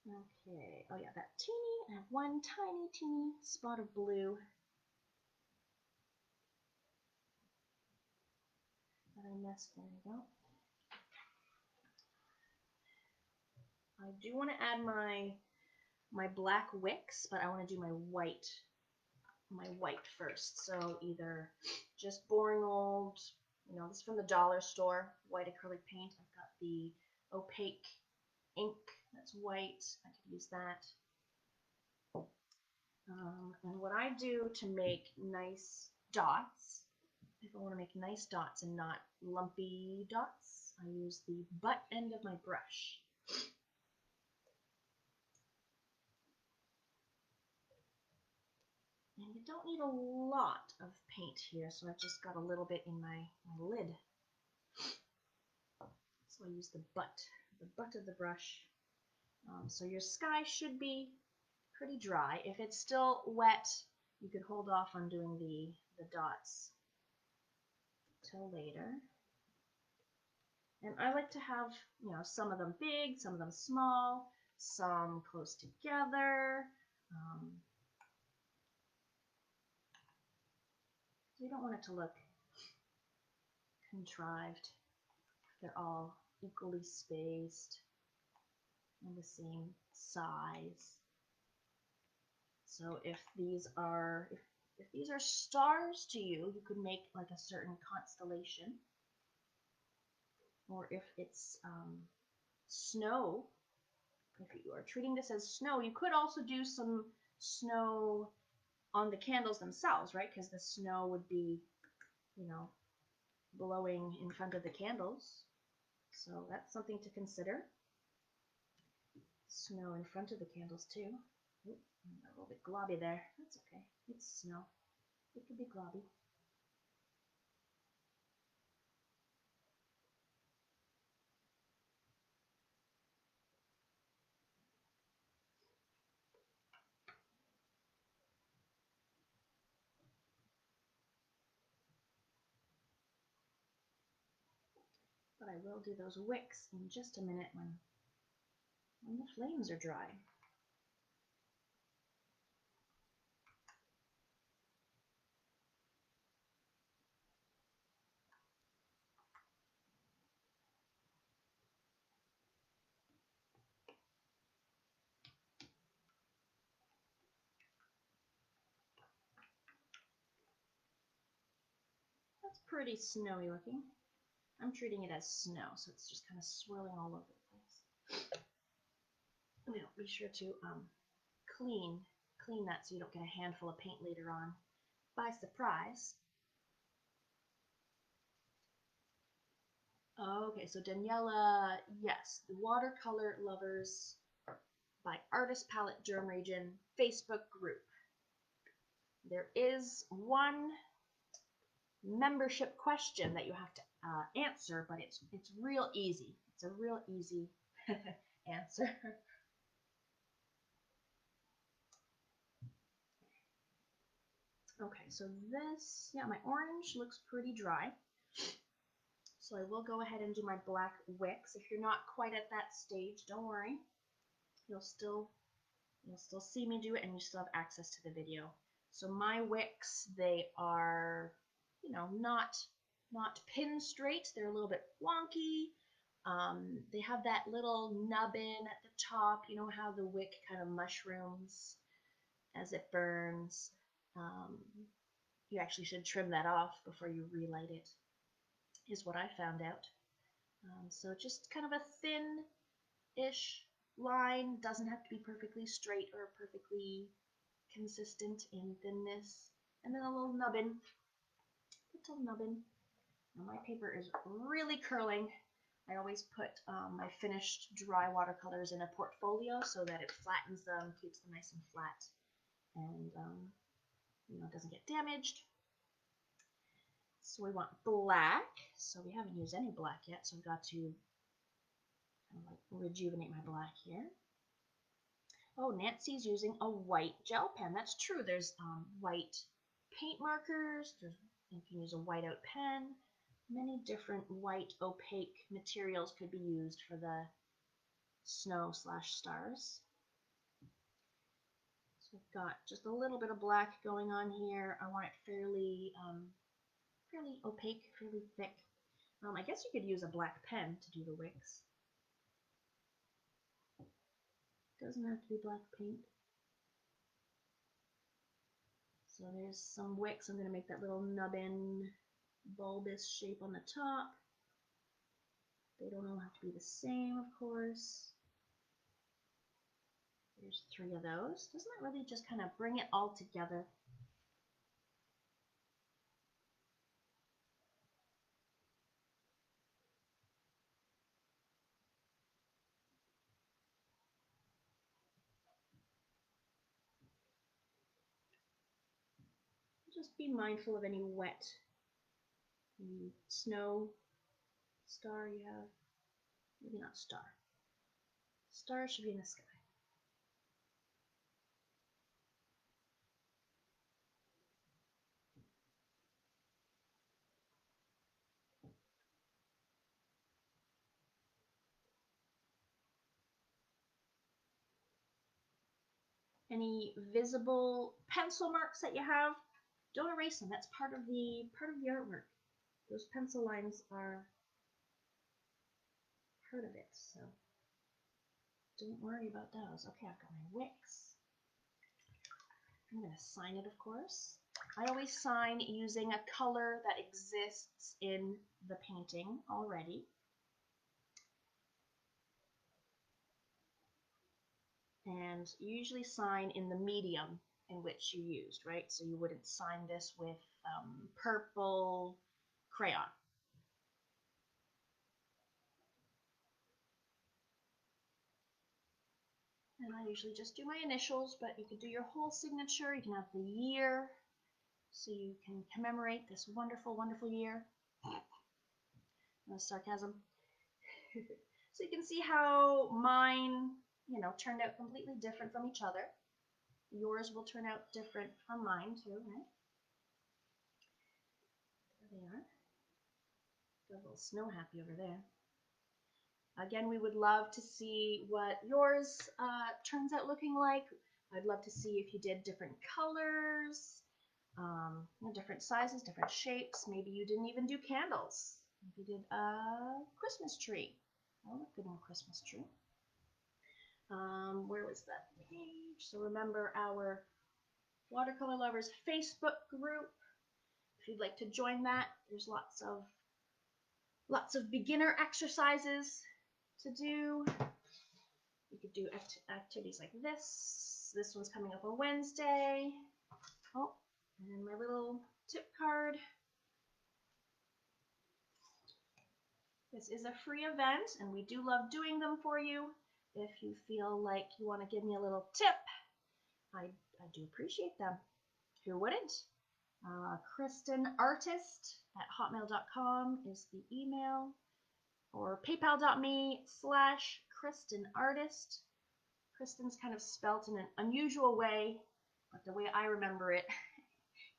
Okay, oh yeah, that I have one tiny, teeny spot of blue that I missed. There we go. I do want to add my black wicks, but I want to do my white first. So either just boring old, this is from the dollar store, white acrylic paint. I've got the opaque ink that's white. I could use that. And what I do to make nice dots, if I want to make nice dots and not lumpy dots, I use the butt end of my brush. And you don't need a lot of paint here, so I've just got a little bit in my lid. So I use the butt of the brush. So your sky should be pretty dry. If it's still wet, you could hold off on doing the dots till later. And I like to have, some of them big, some of them small, some close together. You don't want it to look contrived. They're all equally spaced and the same size. So if these are stars to you, you could make like a certain constellation. Or if it's snow, if you are treating this as snow, you could also do some snow on the candles themselves, right? Because the snow would be, blowing in front of the candles. So that's something to consider. Snow in front of the candles too. Ooh, a little bit globby there. That's okay. It's snow. It could be globby. But I will do those wicks in just a minute when the flames are dry. That's pretty snowy looking. I'm treating it as snow, so it's just kind of swirling all over the place. Now, be sure to clean that so you don't get a handful of paint later on by surprise. Okay, so Daniela, yes, the Watercolor Lovers by Artist Palette Durham Region Facebook group. There is one membership question that you have to answer, but it's real easy. It's a real easy answer. Okay, so this, yeah, my orange looks pretty dry. So I will go ahead and do my black wicks. If you're not quite at that stage, don't worry. You'll still see me do it, and you still have access to the video. So my wicks, they are, not pin straight. They're a little bit wonky. They have that little nubbin at the top. You know how the wick kind of mushrooms as it burns. Um, you actually should trim that off before you relight it, is what I found out. So just kind of a thin-ish line. Doesn't have to be perfectly straight or perfectly consistent in thinness. And then a little nubbin. Little nubbin. Now my paper is really curling. I always put my finished dry watercolors in a portfolio so that it flattens them, keeps them nice and flat, and it doesn't get damaged. So we want black. So we haven't used any black yet, so I've got to kind of like rejuvenate my black here. Oh, Nancy's using a white gel pen. That's true. There's white paint markers. You can use a whiteout pen. Many different white opaque materials could be used for the snow/stars. So I've got just a little bit of black going on here. I want it fairly opaque, fairly thick. I guess you could use a black pen to do the wicks. Doesn't have to be black paint. So there's some wicks. I'm going to make that little nubbin bulbous shape on the top. They don't all have to be the same, of course. There's 3 of those. Doesn't that really just kind of bring it all together? Just be mindful of any wet snow star you have. Maybe not star. Star should be in the sky. Any visible pencil marks that you have, don't erase them. That's part of the artwork. Those pencil lines are part of it, so don't worry about those. Okay, I've got my wicks. I'm going to sign it, of course. I always sign using a color that exists in the painting already. And you usually sign in the medium in which you used, right? So you wouldn't sign this with purple crayon. And I usually just do my initials, but you could do your whole signature. You can have the year, so you can commemorate this wonderful, wonderful year. No sarcasm. So you can see how mine, turned out completely different from each other. Yours will turn out different from mine too, right? There they are. Got a little snow happy over there. Again, we would love to see what yours turns out looking like. I'd love to see if you did different colors, different sizes, different shapes. Maybe you didn't even do candles. Maybe you did a Christmas tree. That would look good on a Christmas tree. Where was that page? So remember our Watercolor Lovers Facebook group. If you'd like to join that, there's lots of beginner exercises to do. You could do activities like this. This one's coming up on Wednesday. Oh, and my little tip card. This is a free event, and we do love doing them for you. If you feel like you want to give me a little tip, I do appreciate them. Who wouldn't? KristenArtist@hotmail.com is the email, or paypal.me/KristenArtist. Kristen's kind of spelt in an unusual way, but the way I remember it,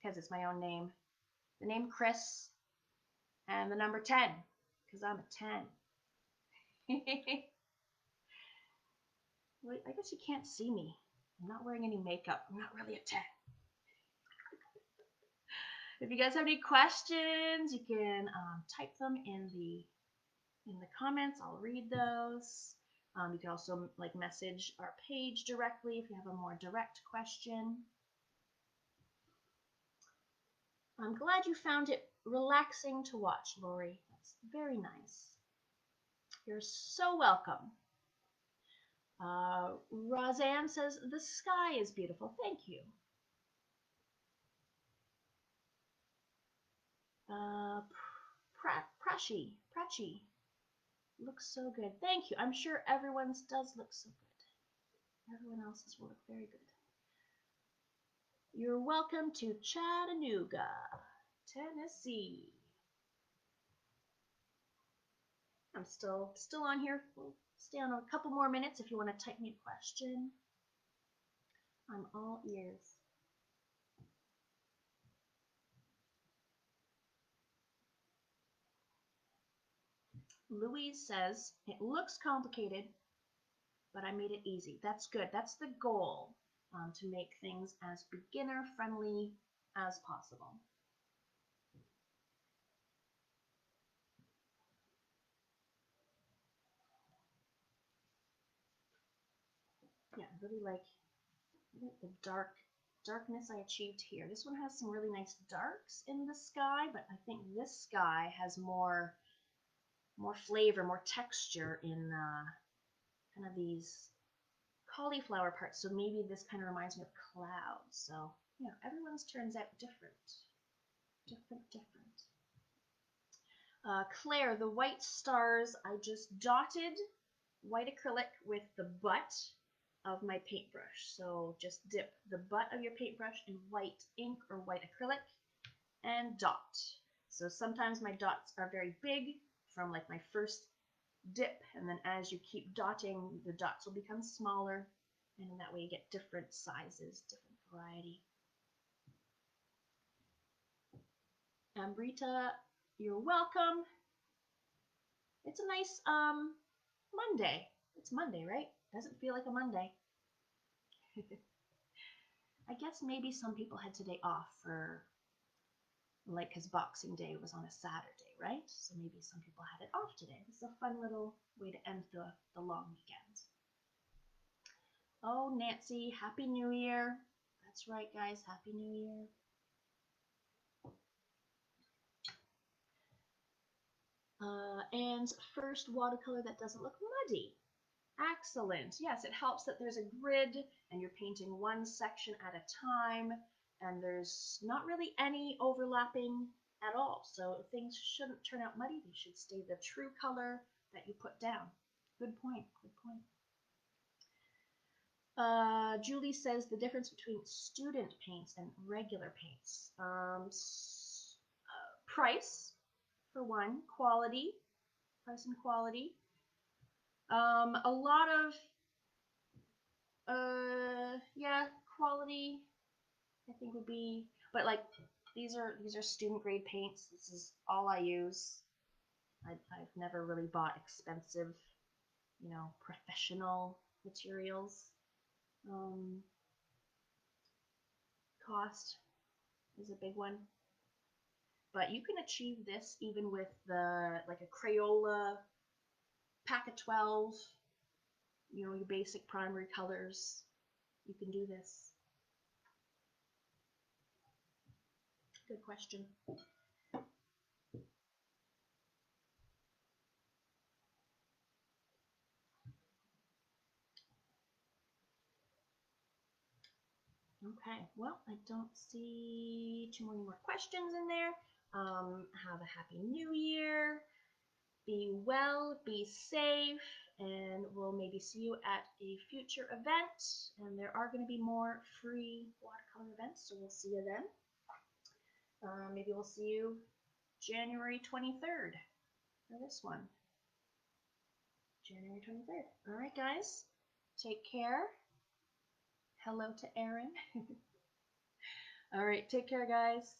because it's my own name. The name Chris and the number 10, because I'm a 10. Well, I guess you can't see me. I'm not wearing any makeup. I'm not really a 10. If you guys have any questions, you can type them in the in the comments. I'll read those. You can also like message our page directly if you have a more direct question. I'm glad you found it relaxing to watch, Lori. That's very nice. You're so welcome. Roseanne says, the sky is beautiful. Thank you. Prachi. Looks so good. Thank you. I'm sure everyone's does look so good. Everyone else's will look very good. You're welcome to Chattanooga, Tennessee. I'm still on here. We'll stay on a couple more minutes if you want to type me a question. I'm all ears. Louise says, it looks complicated, but I made it easy. That's good. That's the goal, to make things as beginner friendly as possible. Yeah, I really like the darkness I achieved here. This one has some really nice darks in the sky, but I think this sky has more flavor, more texture in kind of these cauliflower parts. So maybe this kind of reminds me of clouds. So, you know, everyone's turns out different. Claire, the white stars, I just dotted white acrylic with the butt of my paintbrush. So just dip the butt of your paintbrush in white ink or white acrylic and dot. So sometimes my dots are very big from like my first dip, and then as you keep dotting, the dots will become smaller, and in that way you get different sizes, different variety. Amrita, you're welcome. It's a nice Monday. It's Monday, right? Doesn't feel like a Monday. I guess maybe some people had today off for, like, because Boxing Day was on a Saturday, right? So maybe some people had it off today. This is a fun little way to end the long weekend. Oh, Nancy, Happy New Year. That's right, guys. Happy New Year. And first watercolor that doesn't look muddy. Excellent. Yes, it helps that there's a grid and you're painting one section at a time, and there's not really any overlapping at all. So things shouldn't turn out muddy. They should stay the true color that you put down. Good point. Julie says the difference between student paints and regular paints. Price, for one, quality, price and quality. A lot of, quality, I think would be, but like these are student grade paints. This is all I use. I've never really bought expensive, professional materials. Cost is a big one. But you can achieve this even with like a Crayola pack of 12, your basic primary colors. You can do this. Good question. Okay, well, I don't see too many more questions in there. Have a happy new year. Be well, be safe, and we'll maybe see you at a future event. And there are going to be more free watercolor events, so we'll see you then. Maybe we'll see you January 23rd for this one. January 23rd. All right, guys. Take care. Hello to Erin. All right, take care, guys.